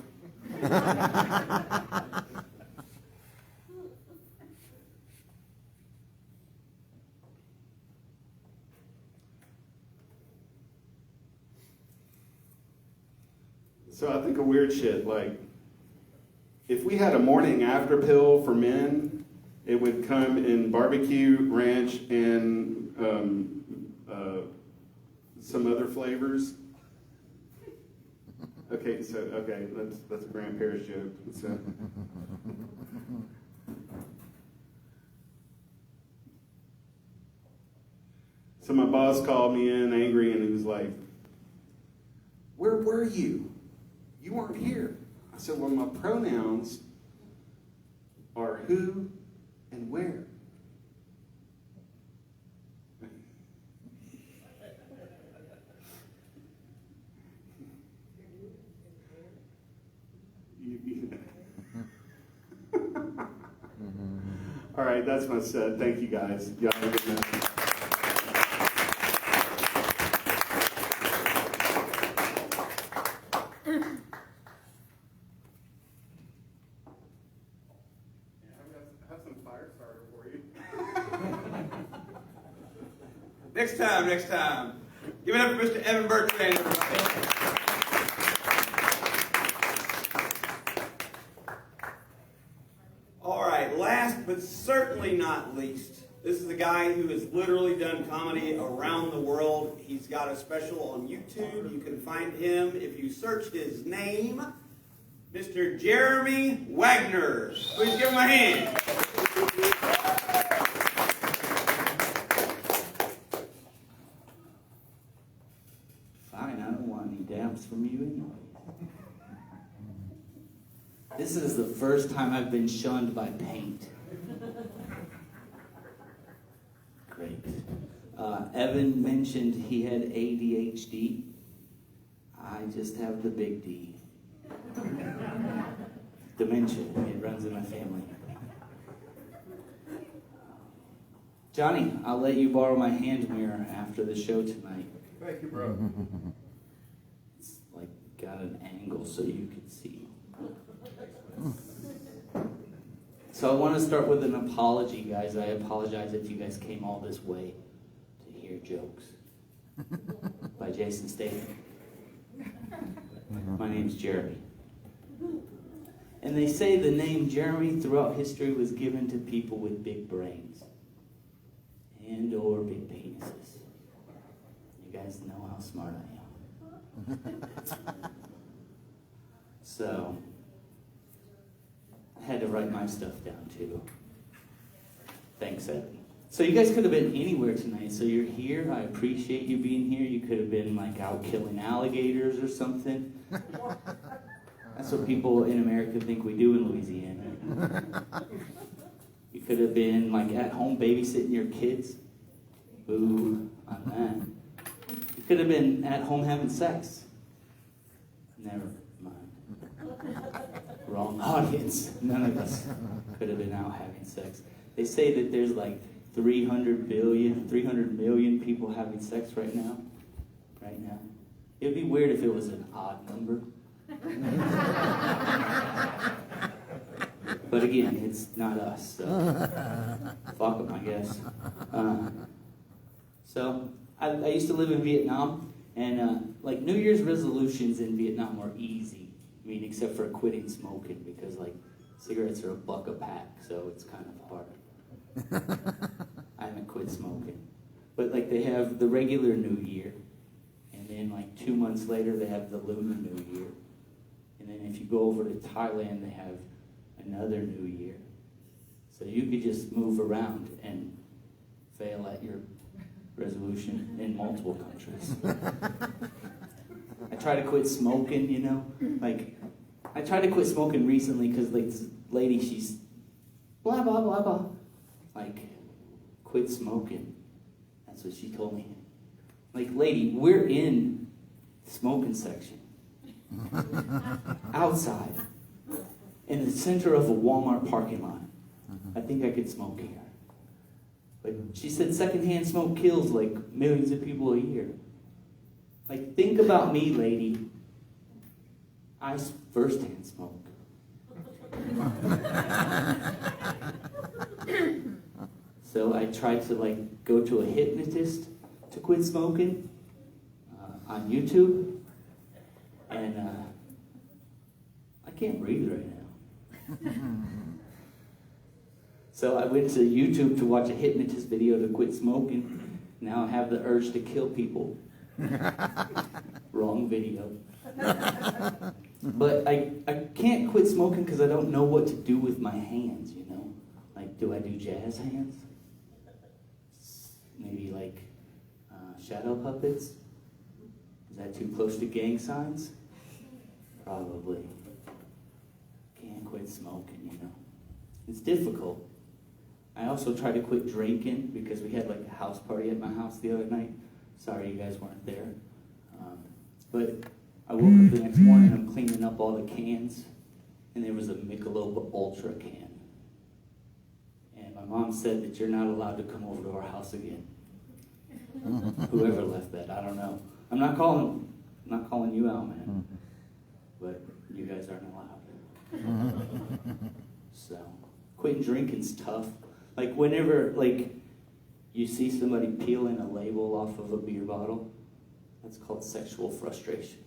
So I think of weird shit like, if we had a morning after pill for men, it would come in barbecue, ranch, and some other flavors. Okay, that's a Grant Parrish joke. So my boss called me in angry, and he was like, "Where were you? You weren't here." I said, "Well, my pronouns are who and where." All right, that's my set. Thank you, guys. Y'all have a good night. Have some fire starter for you. Next time. Give it up for Mr. Evan Bertrand, everybody. All right, last but certainly not least, this is a guy who has literally done comedy around the world. He's got a special on YouTube. You can find him if you search his name, Mr. Jeremy Wagner. Please give him a hand. Fine, I don't want any dams from you anyway. This is the first time I've been shunned by paint. Great. Evan mentioned he had ADHD. I just have the big D. Dementia. It runs in my family. Johnny, I'll let you borrow my hand mirror after the show tonight. Thank you, bro. It's like got an angle so you can see. So I want to start with an apology, guys. I apologize if you guys came all this way to hear jokes by Jason Statham. My name's Jeremy. And they say the name Jeremy throughout history was given to people with big brains and or big penises. You guys know how smart I am. So I had to write my stuff down too. Thanks, Ed. So you guys could have been anywhere tonight. So you're here. I appreciate you being here. You could have been like out killing alligators or something. That's what people in America think we do in Louisiana. You could have been like at home babysitting your kids. Boo on that. You could have been at home having sex. Never mind. Wrong audience. None of us could have been out having sex. They say that there's like 300 million people having sex right now. It'd be weird if it was an odd number. But again, it's not us, so fuck them, I guess. So I used to live in Vietnam, and like New Year's resolutions in Vietnam were easy. I mean, except for quitting smoking, because like cigarettes are $1 a pack, so it's kind of hard. I haven't quit smoking. But like they have the regular New Year, and then like 2 months later they have the Lunar New Year. And then if you go over to Thailand, they have another New Year. So you could just move around and fail at your resolution in multiple countries. I try to quit smoking, you know? Like, I tried to quit smoking recently because, like, this lady, she's blah, blah, blah, blah. Like, quit smoking. That's what she told me. Like, lady, we're in the smoking section. Outside. in the center of a Walmart parking lot. I think I could smoke here. But she said secondhand smoke kills like millions of people a year. Like, think about me, lady. I firsthand smoke. So I tried to like go to a hypnotist to quit smoking on YouTube, and I can't breathe right now. So I went to YouTube to watch a hypnotist video to quit smoking. Now I have the urge to kill people. Wrong video. But I can't quit smoking because I don't know what to do with my hands, you know? Like, do I do jazz hands? Maybe like shadow puppets? Is that too close to gang signs? Probably. Can't quit smoking, you know? It's difficult. I also tried to quit drinking because we had like a house party at my house the other night. Sorry you guys weren't there. But I woke up the next morning, I'm cleaning up all the cans, and there was a Michelob Ultra can. And my mom said that you're not allowed to come over to our house again. Whoever left that, I don't know. I'm not calling you out, man. But you guys aren't allowed. So, quitting drinking's tough. Like, whenever, like, you see somebody peeling a label off of a beer bottle, that's called sexual frustration.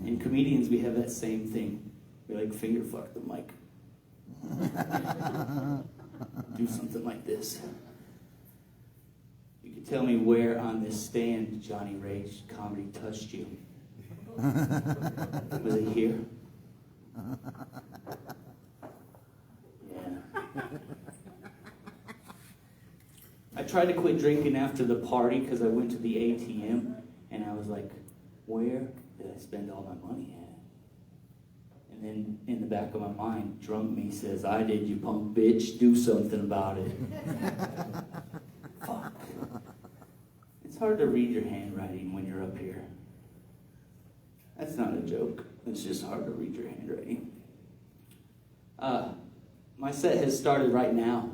In comedians, we have that same thing. We like finger fuck the mic. Do something like this. You can tell me where on this stand Johnny Rage comedy touched you. Was it here? Yeah. I tried to quit drinking after the party because I went to the ATM and I was like, where did I spend all my money at? And then in the back of my mind, drunk me says, I did, you punk bitch, do something about it. Fuck. It's hard to read your handwriting when you're up here. That's not a joke. It's just hard to read your handwriting. My set has started right now.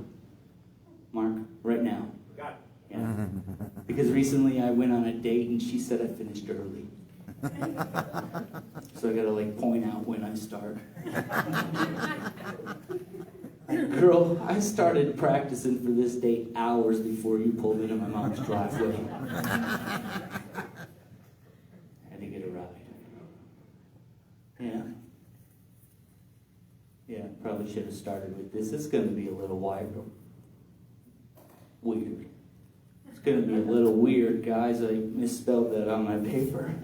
Mark, right now. Got it. Yeah. Because recently I went on a date and she said I finished early. So I gotta like point out when I start. Girl, I started practicing for this date hours before you pulled into my mom's driveway. Had to get a ride. Yeah. Yeah, probably should have started with this. It's gonna be a little weird. It's gonna be a little weird, guys. I misspelled that on my paper.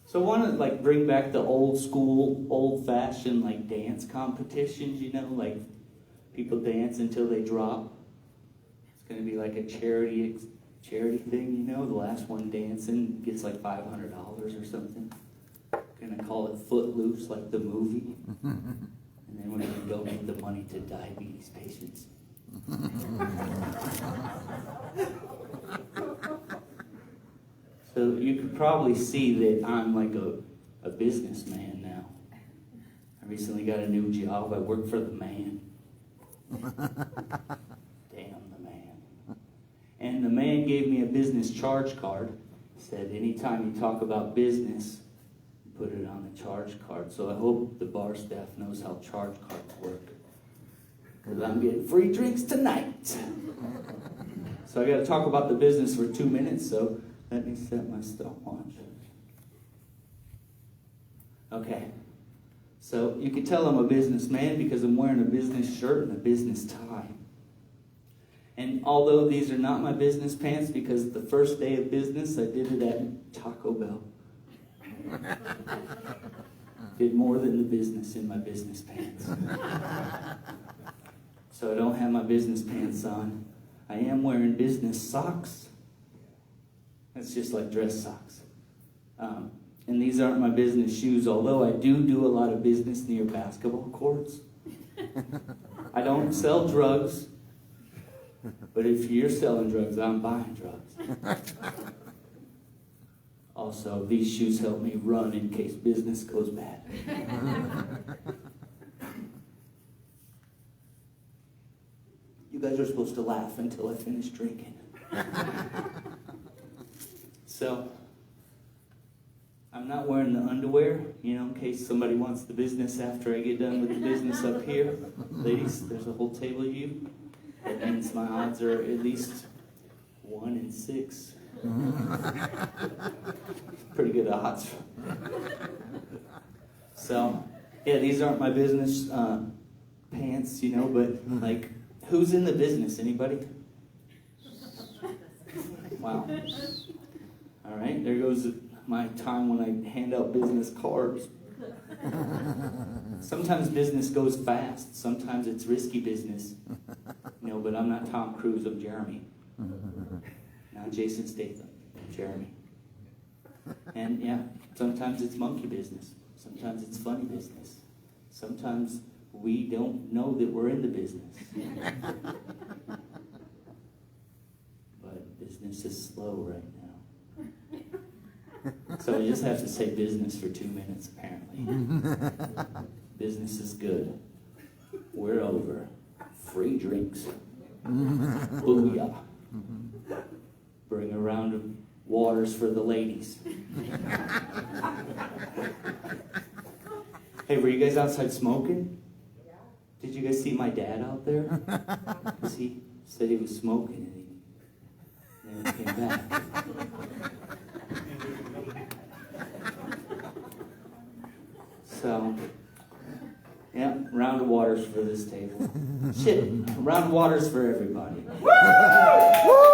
So I want to like bring back the old school, old-fashioned like dance competitions, you know, like people dance until they drop. It's going to be like a charity thing, you know. The last one dancing gets like $500 or something. Going to call it Footloose, like the movie. And then we're going to donate the money to diabetes patients. So you could probably see that I'm like a businessman now. I recently got a new job. I work for the man. Damn the man. And the man gave me a business charge card. Said anytime you talk about business, put it on the charge card. So I hope the bar staff knows how charge cards work. Because I'm getting free drinks tonight. So I got to talk about the business for 2 minutes, so let me set my stopwatch. Okay. So you can tell I'm a businessman because I'm wearing a business shirt and a business tie. And although these are not my business pants, because the first day of business I did it at Taco Bell. Did more than the business in my business pants. So I don't have my business pants on. I am wearing business socks. It's just like dress socks. And these aren't my business shoes, although I do a lot of business near basketball courts. I don't sell drugs, but if you're selling drugs, I'm buying drugs. Also, these shoes help me run in case business goes bad. You guys are supposed to laugh until I finish drinking. So, I'm not wearing the underwear, in case somebody wants the business after I get done with the business up here. Ladies, there's a whole table of you. That means my odds are at least 1 in 6. Pretty good odds. So, yeah, these aren't my business pants, but like, who's in the business? Anybody? Wow. All right, there goes my time when I hand out business cards. Sometimes business goes fast. Sometimes it's risky business. But I'm not Tom Cruise, I'm Jeremy. Not Jason Statham, Jeremy. And yeah, sometimes it's monkey business. Sometimes it's funny business. Sometimes we don't know that we're in the business. But business is slow right now. So I just have to say business for 2 minutes, apparently. Business is good. We're over. Free drinks. Booyah. Bring a round of waters for the ladies. Hey, were you guys outside smoking? Did you guys see my dad out there? Because he said he was smoking and he never came back. So, yeah, round of waters for this table. Shit, a round of waters for everybody. Woo!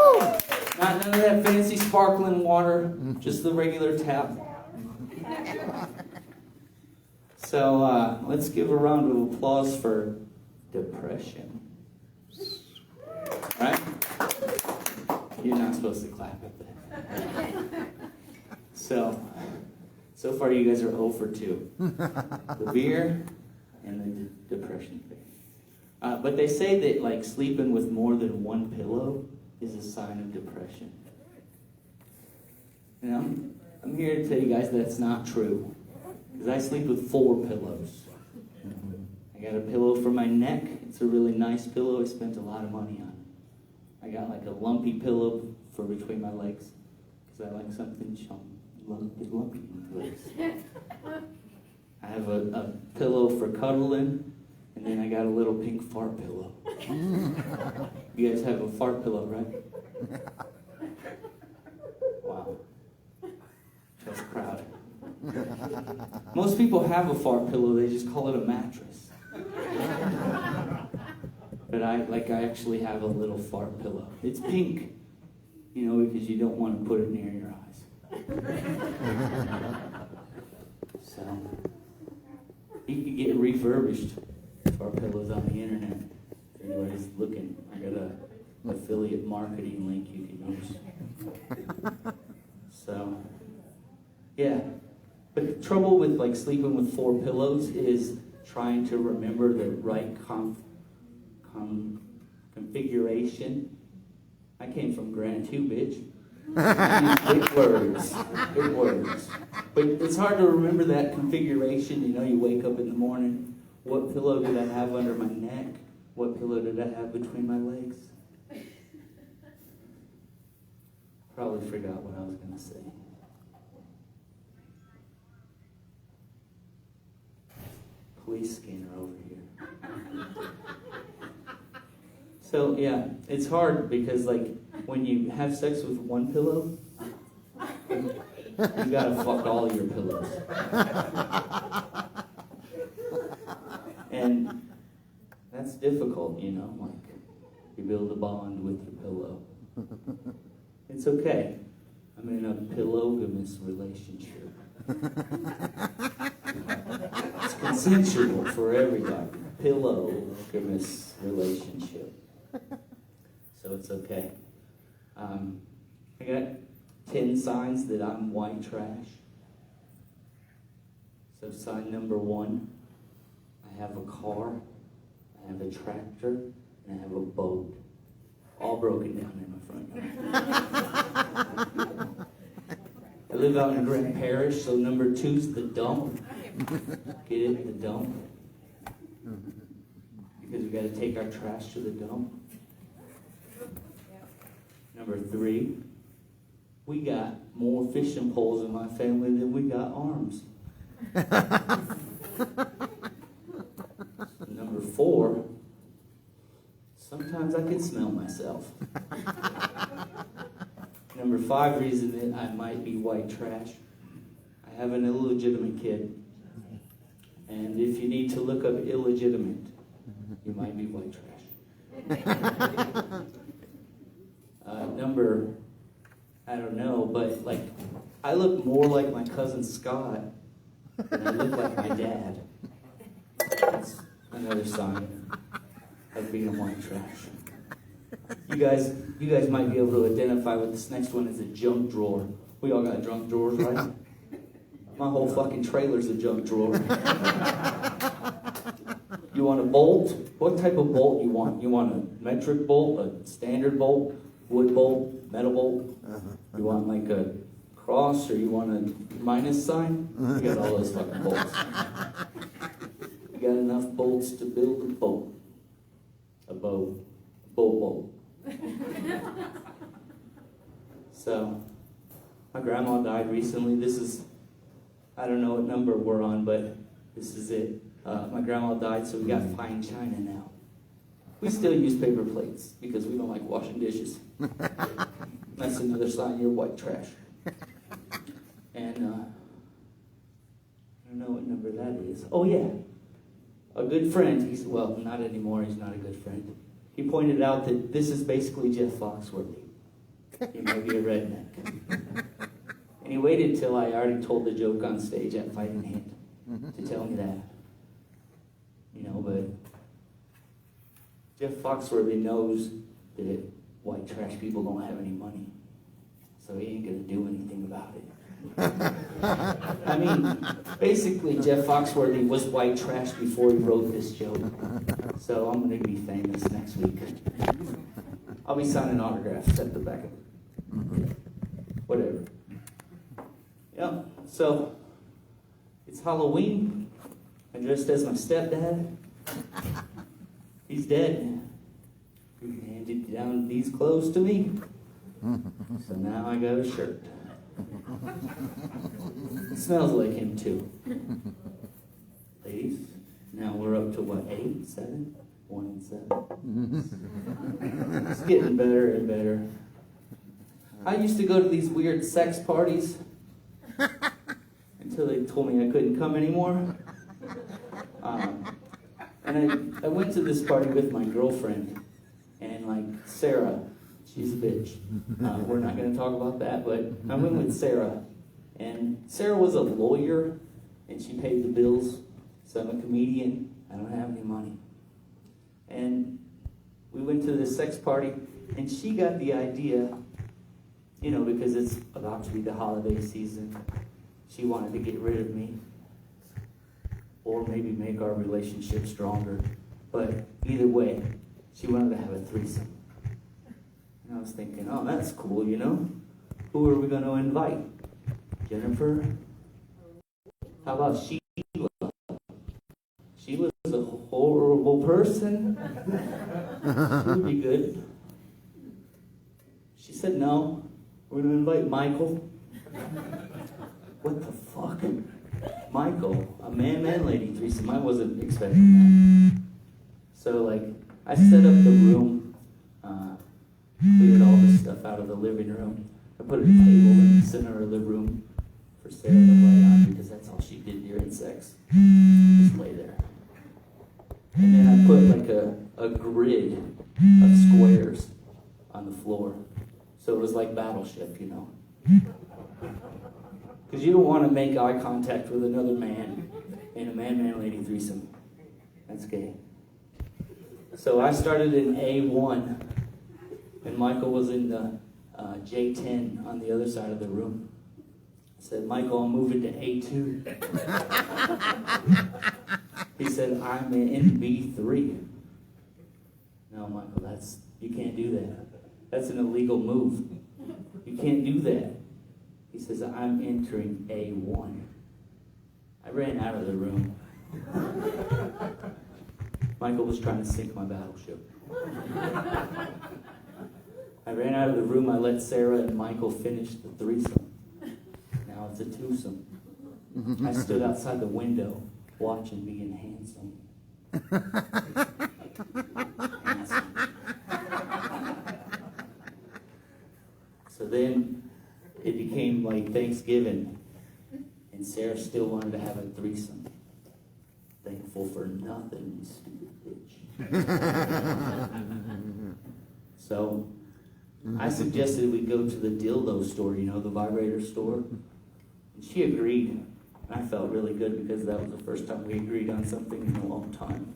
None of that fancy sparkling water, just the regular tap. So, let's give a round of applause for depression. Right? You're not supposed to clap at that. So far you guys are 0 for 2. The beer and the depression thing. But they say that like sleeping with more than one pillow is a sign of depression. I'm here to tell you guys that's not true. Because I sleep with 4 pillows. I got a pillow for my neck. It's a really nice pillow. I spent a lot of money on it. I got like a lumpy pillow for between my legs. Because I like something lumpy in my legs. I have a pillow for cuddling. And then I got a little pink fart pillow. You guys have a fart pillow, right? Wow. That's crowded. Most people have a fart pillow, they just call it a mattress. But I actually have a little fart pillow. It's pink, because you don't want to put it near your eyes. So, you can get refurbished fart pillows on the internet. If anybody's looking, I got an affiliate marketing link you can use. So, yeah. But the trouble with like sleeping with 4 pillows is trying to remember the right configuration. I came from Grand 2, bitch. Big words. But it's hard to remember that configuration. You wake up in the morning. What pillow did I have under my neck? What pillow did I have between my legs? Probably forgot what I was going to say. Police scanner over here. So yeah, it's hard because like when you have sex with one pillow, you gotta fuck all your pillows. And that's difficult, like you build a bond with your pillow. It's okay. I'm in a pillogamous relationship. It's consensual for everybody. Pillogamous relationship. So it's okay. I got 10 signs that I'm white trash. So sign number 1, I have a car, I have a tractor, and I have a boat. All broken down in my front yard. I live out in Grand Parish, so number 2's the dump. Get it? The dump. Because we got to take our trash to the dump. Number 3, we got more fishing poles in my family than we got arms. Number 4, sometimes I can smell myself. Number 5 reason that I might be white trash. I have an illegitimate kid. And if you need to look up illegitimate, you might be white trash. Number, I don't know, but like, I look more like my cousin Scott than I look like my dad. That's another sign of being white trash. You guys might be able to identify with this next one as a junk drawer. We all got junk drawers, right? My whole fucking trailer's a junk drawer. You want a bolt? What type of bolt you want? You want a metric bolt, a standard bolt, wood bolt, metal bolt? You want like a cross, or you want a minus sign? You got all those fucking bolts. You got enough bolts to build a boat. A boat. Boat. So, my grandma died recently. This is, I don't know what number we're on, but this is it. My grandma died, so we got fine china now. We still use paper plates because we don't like washing dishes. That's another sign you're white trash. And I don't know what number that is. Oh yeah, a good friend. He's, well, not anymore. He's not a good friend. He pointed out that this is basically Jeff Foxworthy. He might be a redneck. And he waited till I already told the joke on stage at Fighting Hand to tell me that. You know, but Jeff Foxworthy knows that white trash people don't have any money. So he ain't gonna do anything about it. I mean, basically Jeff Foxworthy was white trash before he wrote this joke. So I'm gonna be famous next week. I'll be signing autographs at the back of it. Whatever. Yep, so it's Halloween. I dressed as my stepdad. He's dead. He handed down these clothes to me. So now I got a shirt. It smells like him too. Ladies, now we're up to what, 8, 7? 1 and 7. It's getting better and better. I used to go to these weird sex parties until they told me I couldn't come anymore. And I went to this party with my girlfriend, and like Sarah, she's a bitch. We're not going to talk about that, but I went with Sarah. And Sarah was a lawyer, and she paid the bills. So I'm a comedian. I don't have any money. And we went to this sex party, and she got the idea, you know, because it's about to be the holiday season. She wanted to get rid of me, or maybe make our relationship stronger. But either way, she wanted to have a threesome. And I was thinking, oh, that's cool, you know? Who are we going to invite? Jennifer? How about Sheila? She was a horrible person. She would be good. She said, no, we're going to invite Michael. What the fuck? Michael, a man-lady threesome. I wasn't expecting that. So, like, I set up the room, cleared all the stuff out of the living room. I put a table in the center of the room for Sarah to lay on because that's all she did during sex. Just lay there. And then I put like a grid of squares on the floor. So it was like Battleship, you know. Because you don't want to make eye contact with another man in a man-lady threesome. That's gay. So I started in A1, and Michael was in the J10 on the other side of the room. I said, Michael, I'm moving to A2. He said, I'm in B3. No, Michael, you can't do that. That's an illegal move. You can't do that. He says, I'm entering A1. I ran out of the room. Michael was trying to sink my battleship. I ran out of the room. I let Sarah and Michael finish the threesome. Now it's a twosome. I stood outside the window watching being handsome. Handsome. So then it became like Thanksgiving, and Sarah still wanted to have a threesome. Thankful for nothing, you stupid bitch. So I suggested we go to the dildo store, the vibrator store. And she agreed. And I felt really good because that was the first time we agreed on something in a long time.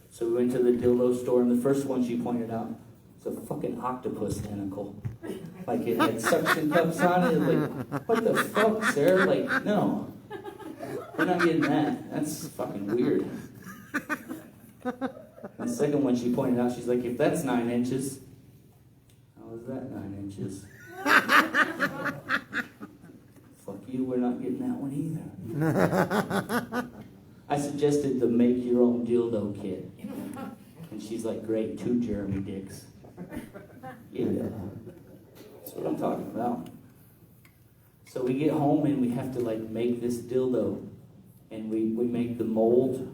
So we went to the dildo store, and the first one she pointed out was a fucking octopus tentacle. Like it had suction cups on it. Like, what the fuck, Sarah? Like, no. We're not getting that. That's fucking weird. And the second one she pointed out, she's like, if that's 9 inches, how is that 9 inches? Fuck you, we're not getting that one either. I suggested the make your own dildo kit. And she's like, great, 2 Jeremy dicks. Yeah, that's what I'm talking about. So we get home and we have to make this dildo. And we make the mold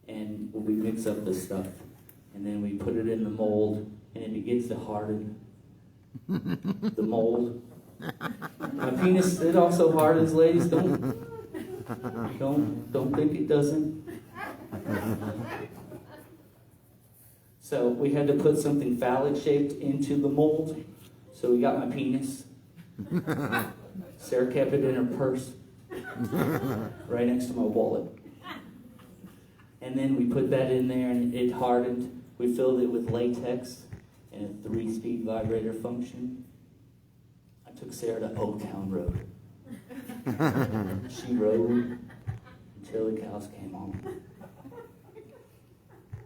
and we mix up the stuff. And then we put it in the mold and it begins to harden. The mold. My penis, it also hardens, ladies. Don't think it doesn't. So we had to put something phallic shaped into the mold. So we got my penis. Sarah kept it in her purse, right next to my wallet. And then we put that in there and it hardened. We filled it with latex and a 3-speed vibrator function. I took Sarah to Old Town Road. She rode until the cows came home.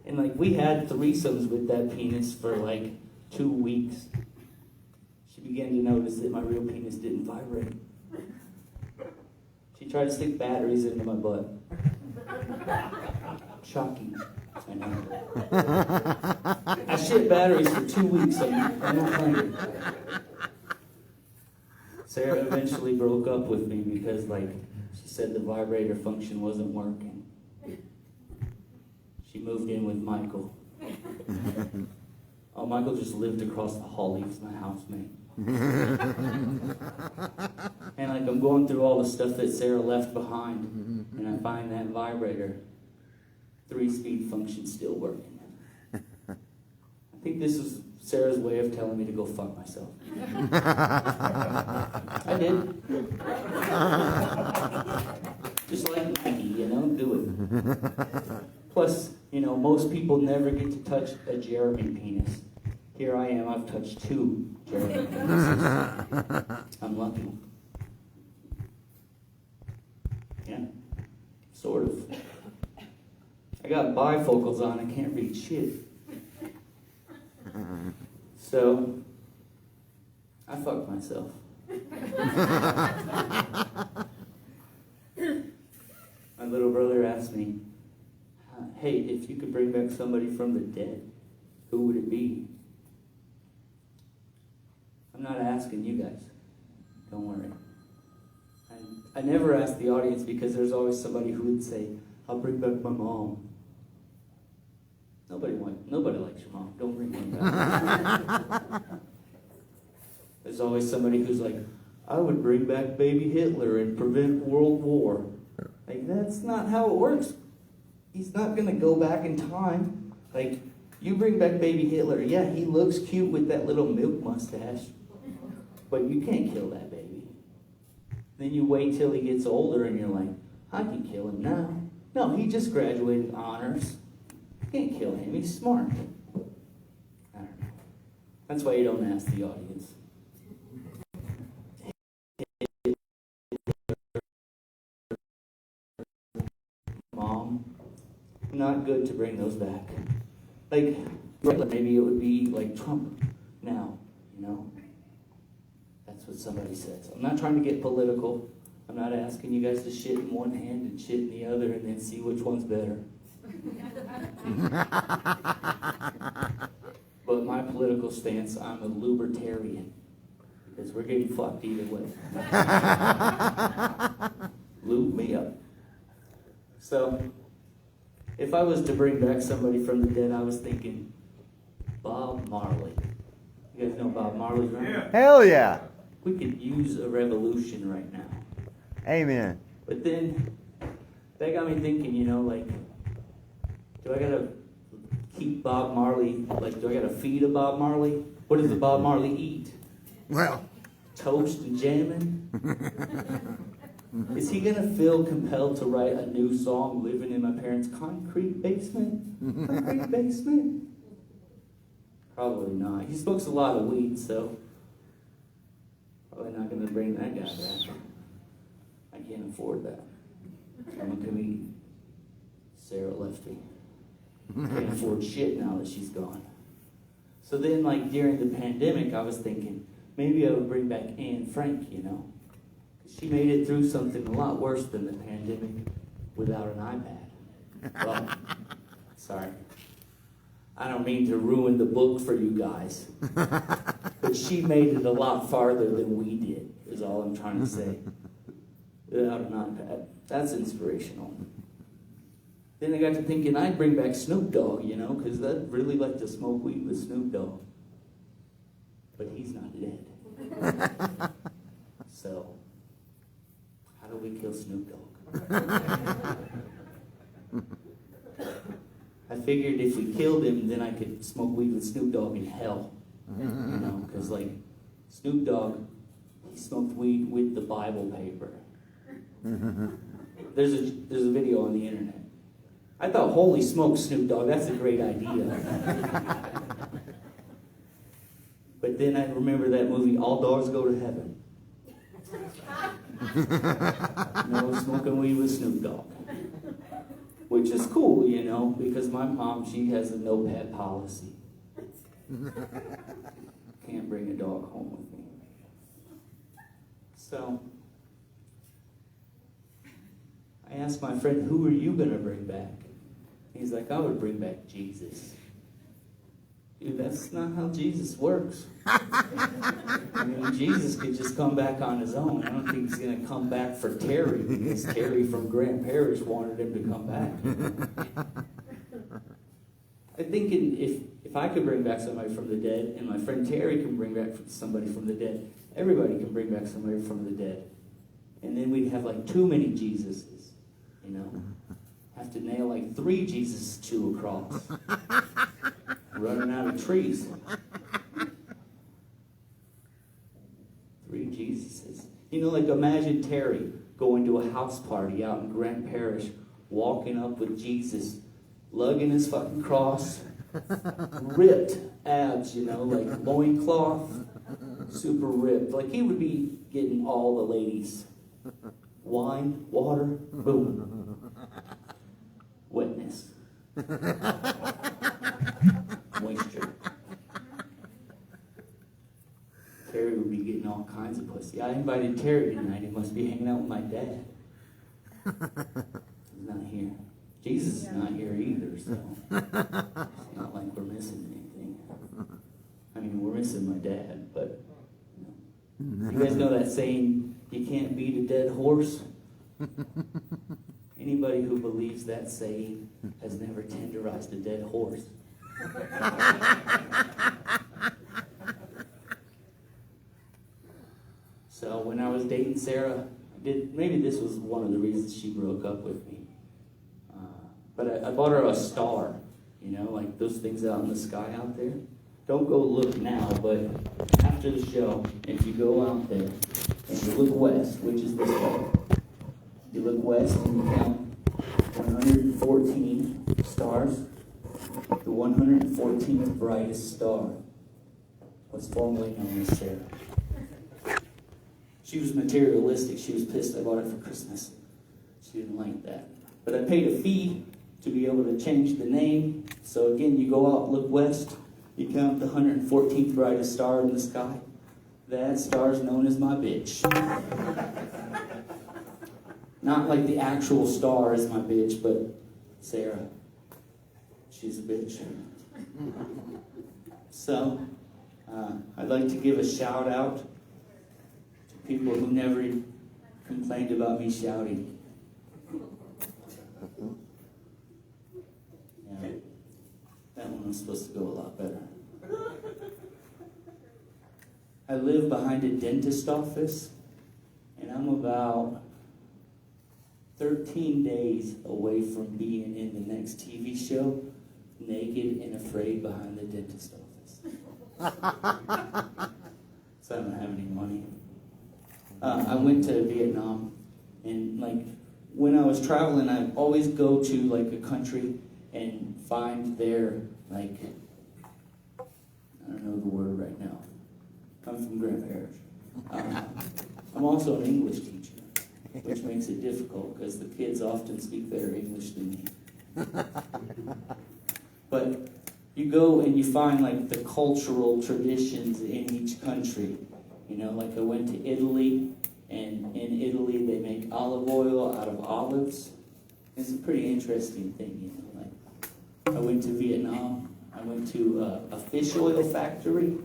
And we had threesomes with that penis for 2 weeks. She began to notice that my real penis didn't vibrate. She tried to stick batteries into my butt. Shocking, I know. I shit batteries for 2 weeks. I'm not playing. Sarah eventually broke up with me because, she said the vibrator function wasn't working. She moved in with Michael. Oh, Michael just lived across the hall. He was my housemate. And I'm going through all the stuff that Sarah left behind, and I find that vibrator 3-speed function still working. I think this was Sarah's way of telling me to go fuck myself. I did. Just like Maggie, do it. Plus, most people never get to touch a Jeremy penis. Here I am, I've touched 2 Jeremy penises. I'm lucky. Yeah, sort of. I got bifocals on, I can't read shit. So, I fucked myself. My little brother asked me, hey, if you could bring back somebody from the dead, who would it be? I'm not asking you guys. Don't worry. I never ask the audience because there's always somebody who would say, I'll bring back my mom. Nobody likes your mom. Don't bring one back. There's always somebody who's like, I would bring back baby Hitler and prevent World War. That's not how it works. He's not going to go back in time. You bring back baby Hitler. Yeah, he looks cute with that little milk mustache. But you can't kill that baby. Then you wait till he gets older and you're like, I can kill him now. No, he just graduated honors. You can't kill him. He's smart. I don't know. That's why you don't ask the audience. Mom, not good to bring those back. Maybe it would be like Trump now, That's That's what somebody says. I'm not trying to get political. I'm not asking you guys to shit in one hand and shit in the other and then see which one's better. But my political stance, I'm a libertarian. Because we're getting fucked either way. Lube me up. So, if I was to bring back somebody from the dead, I was thinking Bob Marley. You guys know Bob Marley, right? Yeah. Hell yeah. We could use a revolution right now. Amen. But then, that got me thinking, you know, like, do I gotta keep Bob Marley, like, do I gotta feed a Bob Marley? What does the Bob Marley eat? Well. Toast and jamming? Is he gonna feel compelled to write a new song living in my parents' concrete basement? Concrete basement? Probably not. He smokes a lot of weed, so probably not gonna bring that guy back. I can't afford that. I'm a comedian. Sarah left me. Can't afford shit now that she's gone. So then, like, during the pandemic, I was thinking, maybe I would bring back Anne Frank, you know? She made it through something a lot worse than the pandemic without an iPad. Well, sorry. I don't mean to ruin the book for you guys. But she made it a lot farther than we did, is all I'm trying to say. Without an iPad. That's inspirational. Then I got to thinking I'd bring back Snoop Dogg, you know, because I'd really like to smoke weed with Snoop Dogg. But he's not dead. So, how do we kill Snoop Dogg? I figured if we killed him, then I could smoke weed with Snoop Dogg in hell. You know, because, like, Snoop Dogg, he smoked weed with the Bible paper. There's a video on the internet. I thought, holy smoke, Snoop Dogg, that's a great idea. But then I remember that movie, All Dogs Go to Heaven. No smoking weed with Snoop Dogg. Which is cool, you know, because my mom, she has a no-pet policy. Can't bring a dog home with me. So, I asked my friend, who are you going to bring back? He's like, I would bring back Jesus. Dude, that's not how Jesus works. I mean, Jesus could just come back on his own. I don't think he's going to come back for Terry, because Terry from Grand Parish wanted him to come back. I think if I could bring back somebody from the dead, and my friend Terry can bring back somebody from the dead, everybody can bring back somebody from the dead. And then we'd have like too many Jesuses, you know? Have to nail like 3 Jesuses to a cross. Running out of trees. 3 Jesuses. You know, like imagine Terry going to a house party out in Grand Parish, walking up with Jesus, lugging his fucking cross, ripped abs, you know, like loincloth, super ripped. Like he would be getting all the ladies. Wine, water, boom. Wetness. Moisture. Terry would be getting all kinds of pussy. I invited Terry tonight. He must be hanging out with my dad. He's not here. Jesus is not here either, so it's not like we're missing anything. I mean, we're missing my dad, but you know. You guys know that saying, you can't beat a dead horse? Anybody who believes that saying has never tenderized a dead horse. So when I was dating Sarah, maybe this was one of the reasons she broke up with me. But I bought her a star, you know, like those things out in the sky out there. Don't go look now, but after the show, if you go out there and you look west, which is this way, you look west and you count 114 stars. The 114th brightest star was formerly known as Sarah. She was materialistic. She was pissed I bought it for Christmas. She didn't like that. But I paid a fee to be able to change the name. So again, you go out and look west. You count the 114th brightest star in the sky. That star's known as my bitch. Not like the actual star is my bitch, but Sarah. She's a bitch. So, I'd like to give a shout out to people who never complained about me shouting. Yeah, that one was supposed to go a lot better. I live behind a dentist office, and I'm about 13 days away from being in the next TV show, Naked and Afraid Behind the Dentist Office. So I don't have any money. I went to Vietnam, and like when I was traveling, I'd always go to like a country and find their like, I don't know the word right now. I'm from Grand Parish. I'm also an English teacher, which makes it difficult because the kids often speak better English than me. But you go and you find like the cultural traditions in each country. You know, like I went to Italy, and in Italy they make olive oil out of olives. It's a pretty interesting thing, you know. Like I went to Vietnam. I went to a fish oil factory.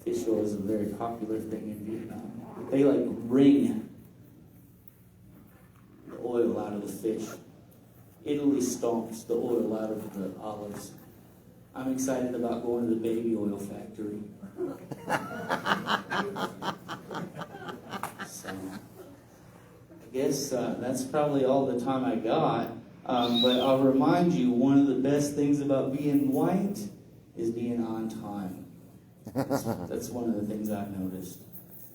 Fish oil is a very popular thing in Vietnam. They like wring the oil out of the fish. Italy stomps the oil out of the olives. I'm excited about going to the baby oil factory. So, I guess that's probably all the time I got. But I'll remind you, one of the best things about being white is being on time. That's one of the things I've noticed.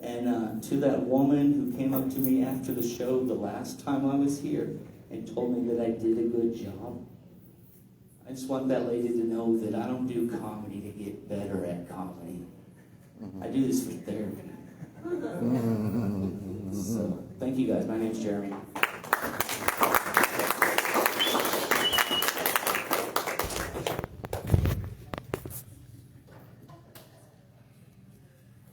And to that woman who came up to me after the show the last time I was here and told me that I did a good job, I just want that lady to know that I don't do comedy to get better at comedy. I do this for therapy. So, thank you guys. My name's Jeremy.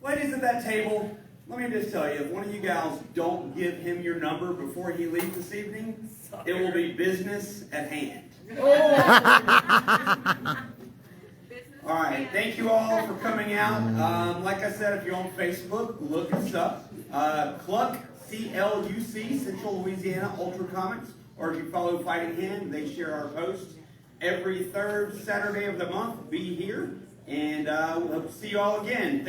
Ladies at that table, let me just tell you, if one of you gals don't give him your number before he leaves this evening, it will be business at hand. All right, thank you all for coming out. Like I said, if you're on Facebook, look us up. CLUC, C-L-U-C, Central Louisiana Ultra Comics, or if you follow Fighting Hand, they share our posts. Every third Saturday of the month, be here, and we'll hope to see you all again.